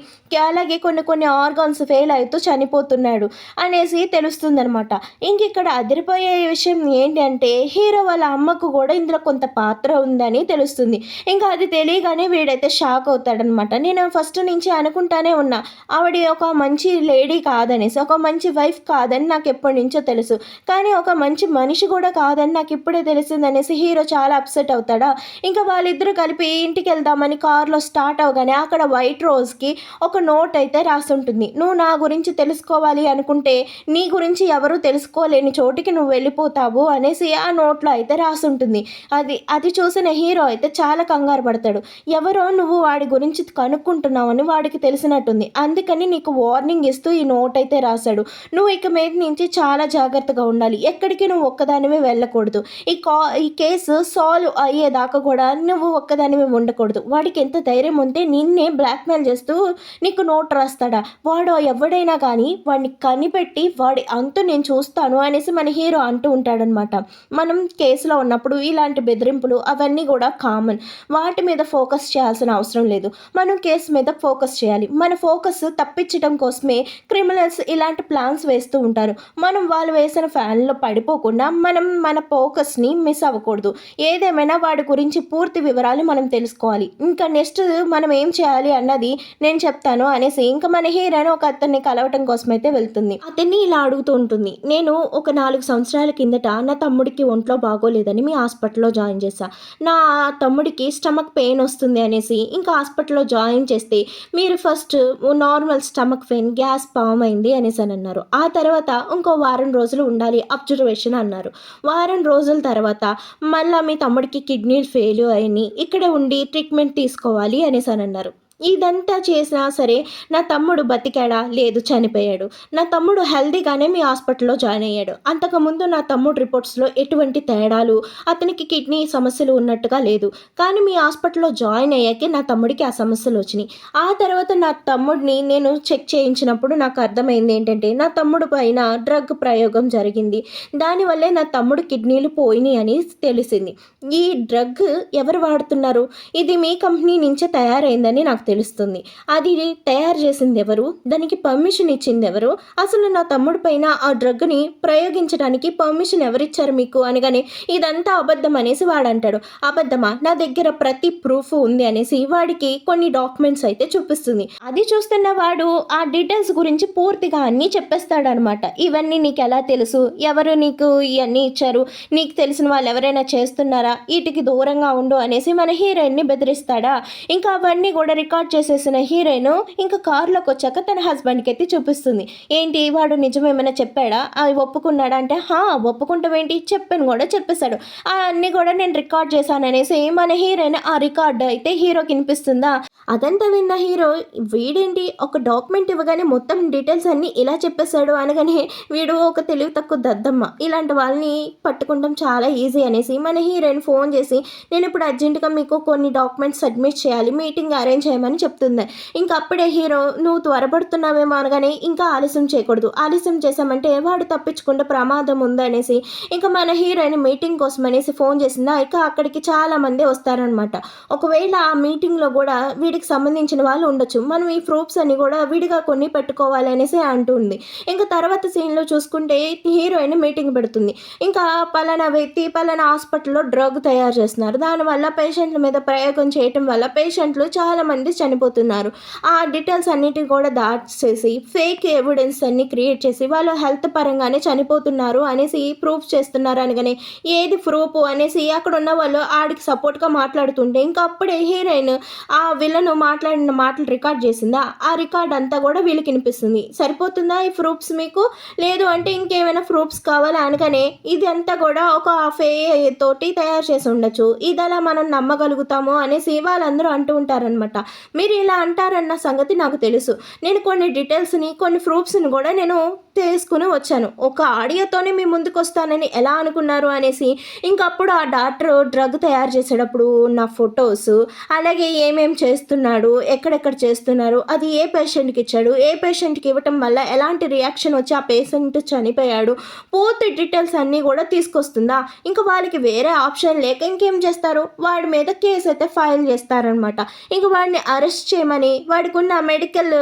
అలాగే కొన్ని కొన్ని ఆర్గాన్స్ ఫెయిల్ అవుతూ చనిపోతున్నాడు అనేసి తెలుస్తుందనమాట. ఇంక ఇక్కడ అదిరిపోయే విషయం ఏంటి అంటే హీరో వాళ్ళ అమ్మకు కూడా ఇందులో కొంత పాత్ర ఉందని తెలుస్తుంది. ఇంకా అది తెలియగానే వీడైతే షాక్ అవుతాడనమాట. నేను ఫస్ట్ నుంచి అనుకుంటానే ఉన్నా ఆవిడ ఒక మంచి లేడీ కాదనేసి, ఒక మంచి వైఫ్ కాదని నాకు ఎప్పటి నుంచో తెలుసు, కానీ ఒక మంచి మనిషి కూడా కాదని నాకు ఇప్పుడే తెలిసిందనేసి హీరో చాలా అప్సెట్ అవుతాడా. ఇంకా వాళ్ళిద్దరూ కలిపి ఇంటికి వెళ్దామని కారులో స్టార్ట్ అవగానే అక్కడ వైట్ రోజ్కి ఒక నోట్ అయితే రాసుంటుంది. నువ్వు నా గురించి తెలుసుకోవాలి అనుకుంటే నీ గురించి ఎవరు తెలుసుకోలేని చోటికి నువ్వు వెళ్ళిపోతావు అనేసి ఆ నోట్లో అయితే రాసుంటుంది. అది చూసిన హీరో అయితే చాలా కంగారు పడతాడు. ఎవరో నువ్వు వాడి గురించి కనుక్కుంటున్నావు అని వాడికి తెలిసినట్టుంది, అందుకని నీకు వార్నింగ్ ఇస్తూ ఈ నోట్ అయితే రాశాడు. నువ్వు ఇక మీద నుంచి చాలా జాగ్రత్తగా ఉండాలి, ఎక్కడికి నువ్వు ఒక్కదానివే వెళ్ళకూడదు, ఈ కేసు సాల్వ్ అయ్యేదాకా కూడా నువ్వు ఒక్కదానివే ఉండకూడదు. వాడికి ఎంత ధైర్యం ఉంటే నిన్నే బ్లాక్మెయిల్ చేస్తూ నీకు నోట్ రాస్తాడా? వాడు ఎవడైనా కానీ వాడిని కనిపెట్టి వాడి అంతు నేను చూస్తాను అనేసి మన హీరో అంటూ ఉంటాడనమాట. మనం కేసులో ఉన్నప్పుడు ఇలాంటి బెదిరింపులు అవన్నీ కూడా కామన్, వాటి మీద ఫోకస్ చేయాల్సిన అవసరం లేదు. మనం కేసు మీద ఫోకస్ చేయాలి. మన ఫోకస్ తప్పించడం కోసమే క్రిమినల్స్ ఇలాంటి ప్లాన్స్ వేస్తూ ఉంటారు. మనం వాళ్ళు వేసిన ఫ్యాన్లో పడిపోకుండా మనం మన ఫోకస్ని మిస్ అవ్వకూడదు. ఏదేమైనా వాడి గురించి పూర్తి వివరాలు మనం తెలుసుకోవాలి. ఇంకా నెక్స్ట్ మనం ఏం చేయాలి అన్నది నేను చెప్తాను అనేసి ఇంకా మన హీరోయిన్ ఒక అతన్ని కలవటం కోసం అయితే వెళ్తుంది. అతన్ని ఇలా అడుగుతూ ఉంటుంది, నేను ఒక 4 సంవత్సరాల కిందట నా తమ్ముడికి ఒంట్లో బాగోలేదని మీ హాస్పిటల్లో జాయిన్ చేశా. నా తమ్ముడికి స్టమక్ పెయిన్ వస్తుంది అనేసి ఇంకా హాస్పిటల్లో జాయిన్ చేస్తే మీరు first normal stomach pain, gas form అయింది అనేసి అని అన్నారు. ఆ తర్వాత ఇంకో వారం రోజులు ఉండాలి అబ్జర్వేషన్ అన్నారు. వారం రోజుల తర్వాత మళ్ళీ మీ తమ్ముడికి కిడ్నీలు ఫెయిల్ అయినాయి, ఇక్కడే ఉండి ట్రీట్మెంట్ తీసుకోవాలి అనేసి అని అన్నారు. ఇదంతా చేసినా సరే నా తమ్ముడు బతికాడా? లేదు, చనిపోయాడు. నా తమ్ముడు హెల్తీగానే మీ హాస్పిటల్లో జాయిన్ అయ్యాడు. అంతకుముందు నా తమ్ముడు రిపోర్ట్స్లో ఎటువంటి తేడాలు, అతనికి కిడ్నీ సమస్యలు ఉన్నట్టుగా లేదు. కానీ మీ హాస్పిటల్లో జాయిన్ అయ్యాకే నా తమ్ముడికి ఆ సమస్యలు వచ్చినాయి. ఆ తర్వాత నా తమ్ముడిని నేను చెక్ చేయించినప్పుడు నాకు అర్థమైంది ఏంటంటే నా తమ్ముడు పైన డ్రగ్ ప్రయోగం జరిగింది. దానివల్లే నా తమ్ముడు కిడ్నీలు పోయినాయి అని తెలిసింది. ఈ డ్రగ్ ఎవరు వాడుతున్నారు? ఇది మీ కంపెనీ నుంచే తయారైందని నాకు తెలుస్తుంది. అది తయారు చేసింది ఎవరు? దానికి పర్మిషన్ ఇచ్చింది ఎవరు? అసలు నా తమ్ముడి పైన ఆ డ్రగ్ని ప్రయోగించడానికి పర్మిషన్ ఎవరిచ్చారు మీకు అనగానే ఇదంతా అబద్ధం అనేసి వాడు అంటాడు. అబద్ధమా? నా దగ్గర ప్రతి ప్రూఫ్ ఉంది అనేసి వాడికి కొన్ని డాక్యుమెంట్స్ అయితే చూపిస్తుంది. అది చూస్తున్న వాడు ఆ డీటెయిల్స్ గురించి పూర్తిగా అన్నీ చెప్పేస్తాడనమాట. ఇవన్నీ నీకు ఎలా తెలుసు? ఎవరు నీకు ఇవన్నీ ఇచ్చారు? నీకు తెలిసిన వాళ్ళు ఎవరైనా చేస్తున్నారా? వీటికి దూరంగా ఉండు అనేసి మన హీరోయిన్ని బెదిరిస్తాడా. ఇంకా అవన్నీ కూడా రికార్డ్ రికార్డ్ చేసేసిన హీరోయిన్ ఇంకా కారులోకి వచ్చాక తన హస్బెండ్కి ఎత్తి చూపిస్తుంది. ఏంటి వాడు నిజమేమైనా చెప్పాడా, అది ఒప్పుకున్నాడా అంటే, ఒప్పుకుంటాం ఏంటి, చెప్పాను కూడా చెప్పేశాడు, అన్నీ కూడా నేను రికార్డ్ చేశాననేసి మన హీరోయిన్ ఆ రికార్డ్ అయితే హీరోకి వినిపిస్తుందా. అదంతా విన్న హీరో, వీడేంటి ఒక డాక్యుమెంట్ ఇవ్వగానే మొత్తం డీటెయిల్స్ అన్నీ ఇలా చెప్పేశాడు అనగానే, వీడు ఒక తెలివి తక్కువ దద్దమ్మ, ఇలాంటి వాళ్ళని పట్టుకుంటాం చాలా ఈజీ అనేసి మన హీరోయిన్ ఫోన్ చేసి, నేను ఇప్పుడు అర్జెంటుగా మీకు కొన్ని డాక్యుమెంట్స్ సబ్మిట్ చేయాలి, మీటింగ్ అరేంజ్ చేయమని చెప్తుంది. ఇంకా అప్పుడే హీరో, నువ్వు త్వరపడుతున్నావేమో అనగానే, ఇంకా ఆలస్యం చేయకూడదు, ఆలస్యం చేశామంటే వాడు తప్పించుకుంటే ప్రమాదం ఉందనేసి ఇంకా మన హీరోయిన్ మీటింగ్ కోసం అనేసి ఫోన్ చేసిందా. ఇక అక్కడికి చాలా మంది వస్తారనమాట. ఒకవేళ ఆ మీటింగ్లో కూడా వీడికి సంబంధించిన వాళ్ళు ఉండొచ్చు, మనం ఈ ప్రూఫ్స్ అన్ని కూడా విడిగా కొన్ని పెట్టుకోవాలి అనేసి అంటుంది. ఇంకా తర్వాత సీన్లో చూసుకుంటే హీరోయిన్ మీటింగ్ పెడుతుంది. ఇంకా పలానా వ్యక్తి పలానా హాస్పిటల్లో డ్రగ్ తయారు చేస్తున్నారు, దానివల్ల పేషెంట్ల మీద ప్రయోగం చేయటం వల్ల పేషెంట్లు చాలామంది చనిపోతున్నారు, ఆ డీటెయిల్స్ అన్నిటిని కూడా దాచేసి ఫేక్ ఎవిడెన్స్ అన్ని క్రియేట్ చేసి వాళ్ళు హెల్త్ పరంగానే చనిపోతున్నారు అనేసి ప్రూఫ్ చేస్తున్నారు అనగానే, ఏది ప్రూఫ్ అనేసి అక్కడ ఉన్న వాళ్ళు ఆడికి సపోర్ట్గా మాట్లాడుతుంటే ఇంకా అప్పుడే హీరోయిన్ ఆ విలను మాట్లాడిన మాటలు రికార్డ్ చేసిందా, ఆ రికార్డ్ అంతా కూడా వీళ్ళకి వినిపిస్తుంది. సరిపోతుందా ఈ ప్రూఫ్స్ మీకు, లేదు అంటే ఇంకేమైనా ప్రూఫ్స్ కావాలా అనగానే, ఇది అంతా కూడా ఒక ఫే తోటి తయారు చేసి ఉండొచ్చు, ఇది అలా మనం నమ్మగలుగుతాము అనేసి వాళ్ళందరూ అంటూ ఉంటారనమాట. మీరు ఇలా అంటారన్న సంగతి నాకు తెలుసు, నేను కొన్ని డీటెయిల్స్ని కొన్ని ప్రూఫ్స్ని కూడా నేను తీసుకుని వచ్చాను, ఒక ఆడియోతోనే మీ ముందుకు వస్తానని ఎలా అనుకున్నారు అనేసి ఇంకప్పుడు ఆ డాక్టర్ డ్రగ్ తయారు చేసేటప్పుడు ఉన్న ఫొటోస్, అలాగే ఏమేం చేస్తున్నాడు, ఎక్కడెక్కడ చేస్తున్నారు, అది ఏ పేషెంట్కి ఇచ్చాడు, ఏ పేషెంట్కి ఇవ్వటం వల్ల ఎలాంటి రియాక్షన్ వచ్చి ఆ పేషెంట్ చనిపోయాడు, పూర్తి డీటెయిల్స్ అన్నీ కూడా తీసుకొస్తుందా. ఇంకా వాళ్ళకి వేరే ఆప్షన్ లేక ఇంకేం చేస్తారు, వాడి మీద కేసు అయితే ఫైల్ చేస్తారనమాట. ఇంక వాడిని అరెస్ట్ చేయమని వాడికి ఉన్న మెడికల్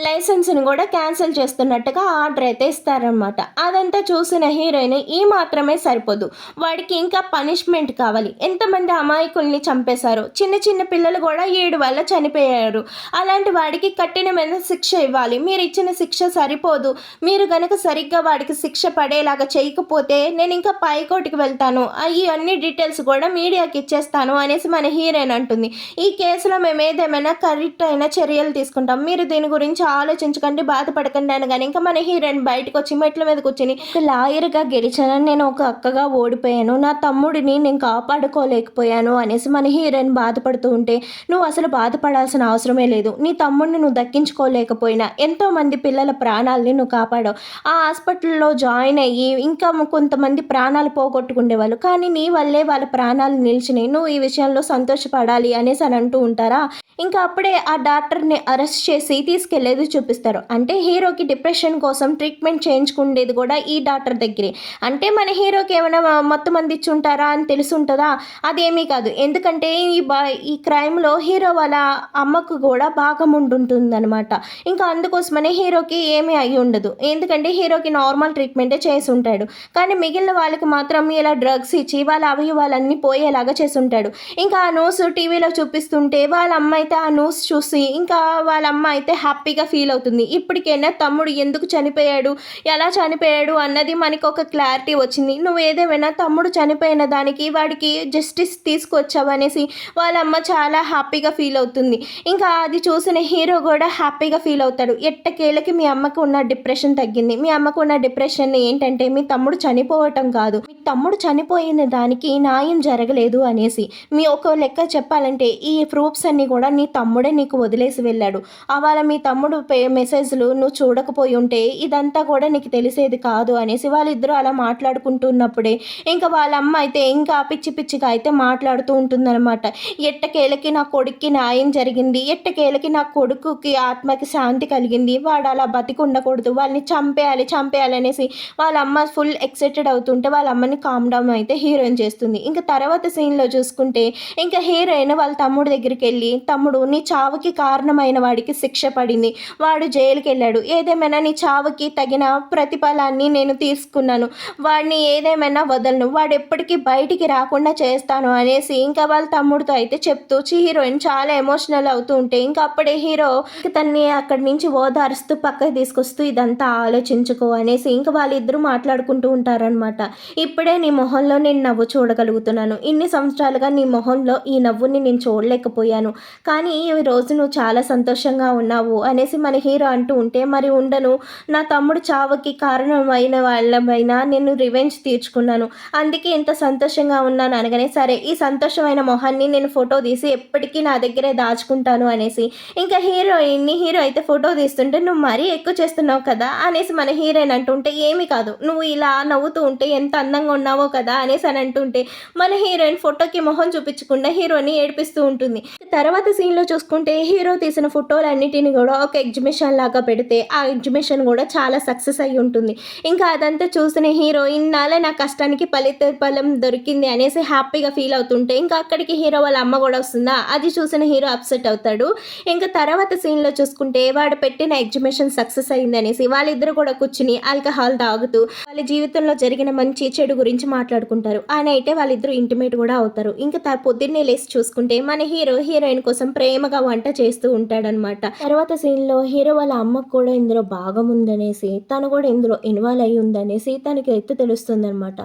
లైసెన్స్ని కూడా క్యాన్సిల్ చేస్తున్నట్టుగా ఆర్డర్ అయితే ఇస్తారనమాట. అదంతా చూసిన హీరోయిన్, ఈ మాత్రమే సరిపోదు, వాడికి ఇంకా పనిష్మెంట్ కావాలి, ఎంతమంది అమాయకుల్ని చంపేశారు, చిన్న చిన్న పిల్లలు కూడా 7 వల్ల చనిపోయారు, అలాంటి వాడికి కఠినమైన శిక్ష ఇవ్వాలి, మీరు ఇచ్చిన శిక్ష సరిపోదు, మీరు కనుక సరిగ్గా వాడికి శిక్ష పడేలాగా చేయకపోతే నేను ఇంకా పైకోర్టుకి వెళ్తాను, ఈ అన్ని డీటెయిల్స్ కూడా మీడియాకి ఇచ్చేస్తాను అనేసి మన హీరోయిన్ అంటుంది. ఈ కేసులో మేము ఏదేమైనా కరెక్ట్ అయిన చర్యలు తీసుకుంటాం, మీరు దీని గురించి ఆలోచించకండి, బాధపడకండి అనగానే ఇంకా మన హీరోయిన్ బయటకు వచ్చి మెట్ల మీద కూర్చుని, లాయర్గా గెలిచాను, నేను ఒక అక్కగా ఓడిపోయాను, నా తమ్ముడిని నేను కాపాడుకోలేకపోయాను అనేసి మన హీరోయిన్ బాధపడుతూ ఉంటే, నువ్వు అసలు బాధపడాల్సిన అవసరమే లేదు, నీ తమ్ముడిని నువ్వు దక్కించుకోలేకపోయినా ఎంతోమంది పిల్లల ప్రాణాలని నువ్వు కాపాడావు, ఆ హాస్పిటల్లో జాయిన్ అయ్యి ఇంకా కొంతమంది ప్రాణాలు పోగొట్టుకునేవాళ్ళు, కానీ నీ వల్లే వాళ్ళ ప్రాణాలు నిలిచినాయి, నువ్వు ఈ విషయంలో సంతోషపడాలి అనేసి అని అంటూ ఉంటారా. ఇంకా అప్పుడే ఆ డాక్టర్ని అరెస్ట్ చేసి తీసుకెళ్లేది చూపిస్తారు. అంటే హీరోకి డిప్రెషన్ కోసం ట్రీట్మెంట్ చేయించుకునేది కూడా ఈ డాక్టర్ దగ్గరే. అంటే మన హీరోకి ఏమైనా మొత్తం మంది ఇచ్చి ఉంటారా అని తెలుసుంటుందా, అదేమీ కాదు, ఎందుకంటే ఈ క్రైమ్లో హీరో వాళ్ళ అమ్మకు కూడా భాగం ఉంటుందన్నమాట. ఇంకా అందుకోసమనే హీరోకి ఏమీ అయి ఉండదు, ఎందుకంటే హీరోకి నార్మల్ ట్రీట్మెంటే చేసి ఉంటాడు, కానీ మిగిలిన వాళ్ళకి మాత్రం ఇలా డ్రగ్స్ ఇచ్చి వాళ్ళ అవయవాలన్నీ పోయేలాగా చేసి ఉంటాడు. ఇంకా ఆ న్యూస్ టీవీలో చూపిస్తుంటే వాళ్ళ అమ్మ అయితే ఆ న్యూస్ చూసి ఇంకా వాళ్ళ అమ్మ అయితే హ్యాపీగా ఫీల్ అవుతుంది, ఇప్పటికైనా తమ్ముడు ఎందుకు చనిపోయాడు, ఎలా చనిపోయాడు అన్నది మనకు ఒక క్లారిటీ వచ్చింది, నువ్వు ఏదేమైనా తమ్ముడు చనిపోయిన దానికి వాడికి జస్టిస్ తీసుకొచ్చావు అనేసి వాళ్ళ అమ్మ చాలా హ్యాపీగా ఫీల్ అవుతుంది. ఇంకా అది చూసిన హీరో కూడా హ్యాపీగా ఫీల్ అవుతాడు, ఎట్టకేళ్ళకి మీ అమ్మకు ఉన్న డిప్రెషన్ తగ్గింది, మీ అమ్మకు ఉన్న డిప్రెషన్ ఏంటంటే మీ తమ్ముడు చనిపోవటం కాదు, మీ తమ్ముడు చనిపోయిన దానికి న్యాయం జరగలేదు అనేసి. మీ ఒక లెక్క చెప్పాలంటే ఈ ప్రూఫ్స్ అన్నీ కూడా నీ తమ్ముడే నీకు వదిలేసి వెళ్ళాడు, అవాళ మీ తమ్ముడు మెసేజ్లు నువ్వు చూడకపోయి ఉంటే ఇదంతా కూడా నీకు తెలిసేది కాదు అనేసి వాళ్ళిద్దరూ అలా మాట్లాడుకుంటున్నప్పుడే ఇంకా వాళ్ళ అమ్మ అయితే ఇంకా పిచ్చి పిచ్చిగా అయితే మాట్లాడుతూ ఉంటుందన్నమాట. ఎట్టకేలకి నా కొడుక్కి న్యాయం జరిగింది, ఎట్టకేలకి నా కొడుకుకి ఆత్మకి శాంతి కలిగింది, వాడు అలా బతికి ఉండకూడదు, వాళ్ళని చంపేయాలి అనేసి వాళ్ళ అమ్మ ఫుల్ ఎక్సైటెడ్ అవుతుంటే వాళ్ళ అమ్మని కామ్ డౌన్ అయితే హీరోయిన్ చేస్తుంది. ఇంకా తర్వాత సీన్లో చూసుకుంటే ఇంకా హీరోయిన్ వాళ్ళ తమ్ముడు దగ్గరికి వెళ్ళి, తమ్ముడు నీ చావుకి కారణమైన వాడికి శిక్ష పడింది, వాడు జైలుకి వెళ్ళాడు, ఏదేమైనా నీ చావుకి తగిన ప్రతిఫలాన్ని నేను తీసుకున్నాను. వాడిని ఏదేమైనా వదలను. వాడెప్పటికీ బయటికి రాకుండా చేస్తాను అనేసి ఇంకా వాళ్ళ తమ్ముడితో అయితే చెప్తూ హీరోయిన్ చాలా ఎమోషనల్ అవుతూ ఉంటే ఇంకా అప్పుడే హీరో ఇంక తన్ని అక్కడి నుంచి ఓదారుస్తూ పక్కకి తీసుకొస్తూ ఇదంతా ఆలోచించుకో అనేసి ఇంకా వాళ్ళిద్దరూ మాట్లాడుకుంటూ ఉంటారనమాట. ఇప్పుడే నీ మొహంలో నేను నవ్వు చూడగలుగుతున్నాను. ఇన్ని సంవత్సరాలుగా నీ మొహంలో ఈ నవ్వుని నేను చూడలేకపోయాను. కానీ ఈ రోజు నువ్వు చాలా సంతోషంగా ఉన్నావు అనేసి మన హీరో అంటూ ఉంటే మరి ఉండను. నా తమ్ముడు చావుకి కారణమైన వాళ్ళపైన నేను రివెంజ్ తీర్చుకున్నాను. అందుకే ఇంత సంతోషంగా ఉన్నాను అనగానే సరే ఈ సంతోషమైన మొహాన్ని నేను ఫోటో తీసి ఎప్పటికీ నా దగ్గరే దాచుకుంటాను అనేసి ఇంకా హీరో అయితే ఫోటో తీస్తుంటే నువ్వు మరీ ఎక్కువ చేస్తున్నావు కదా అనేసి మన హీరోయిన్ అంటుంటే ఏమి కాదు నువ్వు ఇలా నవ్వుతూ ఉంటే ఎంత అందంగా ఉన్నావో కదా అనేసి అని అంటుంటే మన హీరోయిన్ ఫోటోకి మొహం చూపించకుండా హీరోని ఏడిపిస్తూ ఉంటుంది. తర్వాత సీన్లో చూసుకుంటే హీరో తీసిన ఫోటోలన్నిటిని కూడా ఒక ఎగ్జిబిషన్ లాగా పెడితే ఆ ఎగ్జిబిషన్ కూడా చాలా సక్సెస్ అయ్యి ఉంటుంది. ఇంకా అదంతా చూసిన హీరో ఇన్నాళ్ళ నా కష్టానికి ఫలం దొరికింది అనేసి హ్యాపీగా ఫీల్ అవుతుంటే ఇంకా అక్కడికి హీరో వాళ్ళ అమ్మ కూడా వస్తుందా అది చూసిన హీరో అప్సెట్ అవుతాడు. ఇంకా తర్వాత సీన్లో చూసుకుంటే వాడు పెట్టిన ఎగ్జిబిషన్ సక్సెస్ అయింది అనేసి వాళ్ళిద్దరు కూడా కూర్చుని ఆల్కహాల్ తాగుతూ వాళ్ళ జీవితంలో జరిగిన మంచి చెడు గురించి మాట్లాడుకుంటారు. ఆ నైటే వాళ్ళిద్దరూ ఇంటిమేట్ కూడా అవుతారు. ఇంకా పొద్దున్నే లేసి చూసుకుంటే మన హీరోయిన్ కోసం ప్రేమగా వంట చేస్తూ ఉంటాడనమాట. తర్వాత సీన్లో హీరో వాళ్ళ అమ్మకు కూడా ఇందులో భాగం ఉందనేసి తను కూడా ఇందులో ఇన్వాల్వ్ అయ్యి ఉందనేసి తనకి అయితే తెలుస్తుంది అనమాట.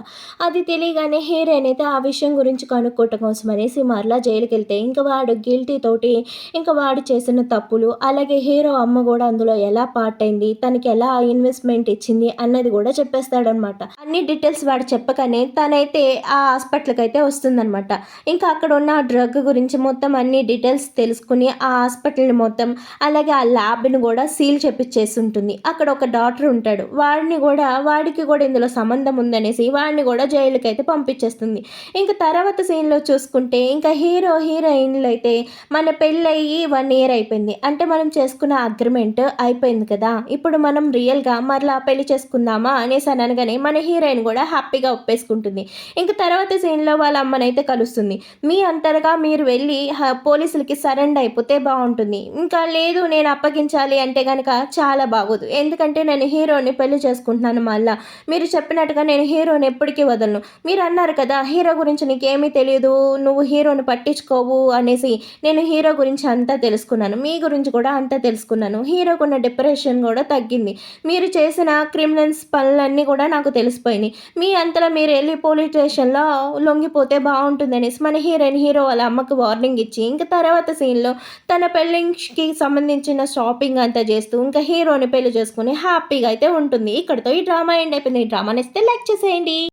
అది తెలియగానే హీరోయిన్ అయితే ఆ విషయం గురించి కనుక్కోవటం కోసం అనేసి మరలా జైలుకి వెళ్తే ఇంకా వాడు గిల్టీ తోటి ఇంకా వాడు చేసిన తప్పులు అలాగే హీరో అమ్మ కూడా అందులో ఎలా పార్ట్ అయింది తనకి ఎలా ఇన్వెస్ట్మెంట్ ఇచ్చింది అన్నది కూడా చెప్పేస్తాడనమాట. అన్ని డీటెయిల్స్ వాడు చెప్పగానే తనైతే ఆ హాస్పిటల్కి అయితే వస్తుందనమాట. ఇంకా అక్కడ ఉన్న డ్రగ్ గురించి మొత్తం అన్ని డీటెయిల్స్ తెలుసుకుని ఆ హాస్పిటల్ని మొత్తం అలాగే ఆ ల్యాబ్ని కూడా సీల్ చేపించేసి ఉంటుంది. అక్కడ ఒక డాక్టర్ ఉంటాడు వాడికి కూడా ఇందులో సంబంధం ఉందనేసి వాడిని కూడా జైలుకి అయితే పంపించేస్తుంది. ఇంకా తర్వాత సీన్లో చూసుకుంటే ఇంకా హీరోయిన్లు అయితే మన పెళ్ళయి 1 year అయిపోయింది అంటే మనం చేసుకున్న అగ్రిమెంట్ అయిపోయింది కదా ఇప్పుడు మనం రియల్గా మరలా పెళ్లి చేసుకుందామా అనేసి అని అనగానే మన హీరోయిన్ కూడా హ్యాపీగా ఒప్పేసుకుంటుంది. ఇంకా తర్వాత సీన్లో వాళ్ళ అమ్మనైతే కలుస్తుంది. మీ అంతగా మీరు వెళ్ళి పోలీసులకి సరెండర్ అయిపోతే బాగుంటుంది. ఇంకా లేదు నేను అప్పగించాలి అంటే కనుక చాలా బాగోదు. ఎందుకంటే నేను హీరోని పెళ్లి చేసుకుంటున్నాను. మళ్ళా మీరు చెప్పినట్టుగా నేను హీరోని ఎప్పటికీ వదలను. మీరు అన్నారు కదా హీరో గురించి నీకేమీ తెలియదు నువ్వు హీరోని పట్టించుకోవు అనేసి నేను హీరో గురించి అంతా తెలుసుకున్నాను. మీ గురించి కూడా అంతా తెలుసుకున్నాను. హీరోకున్న డిప్రెషన్ కూడా తగ్గింది. మీరు చేసిన క్రిమినల్స్ పనులన్నీ కూడా నాకు తెలిసిపోయినాయి. మీ అంతలో మీరు వెళ్ళి పోలీస్ స్టేషన్లో లొంగిపోతే బాగుంటుంది అనేసి మన హీరో వాళ్ళ అమ్మకు వార్నింగ్ ఇచ్చి ఇంకా తర్వాత సీన్లో తన పెళ్ళికి సంబంధించిన షాపింగ్ అంతా చేస్తూ ఇంకా హీరోని పెళ్లి చేసుకుని హ్యాపీగా అయితే ఉంటుంది. ఇక్కడితో ఈ డ్రామా ఎండ్ అయిపోయింది. ఈ డ్రామా నచ్చితే లైక్ చేసేయండి.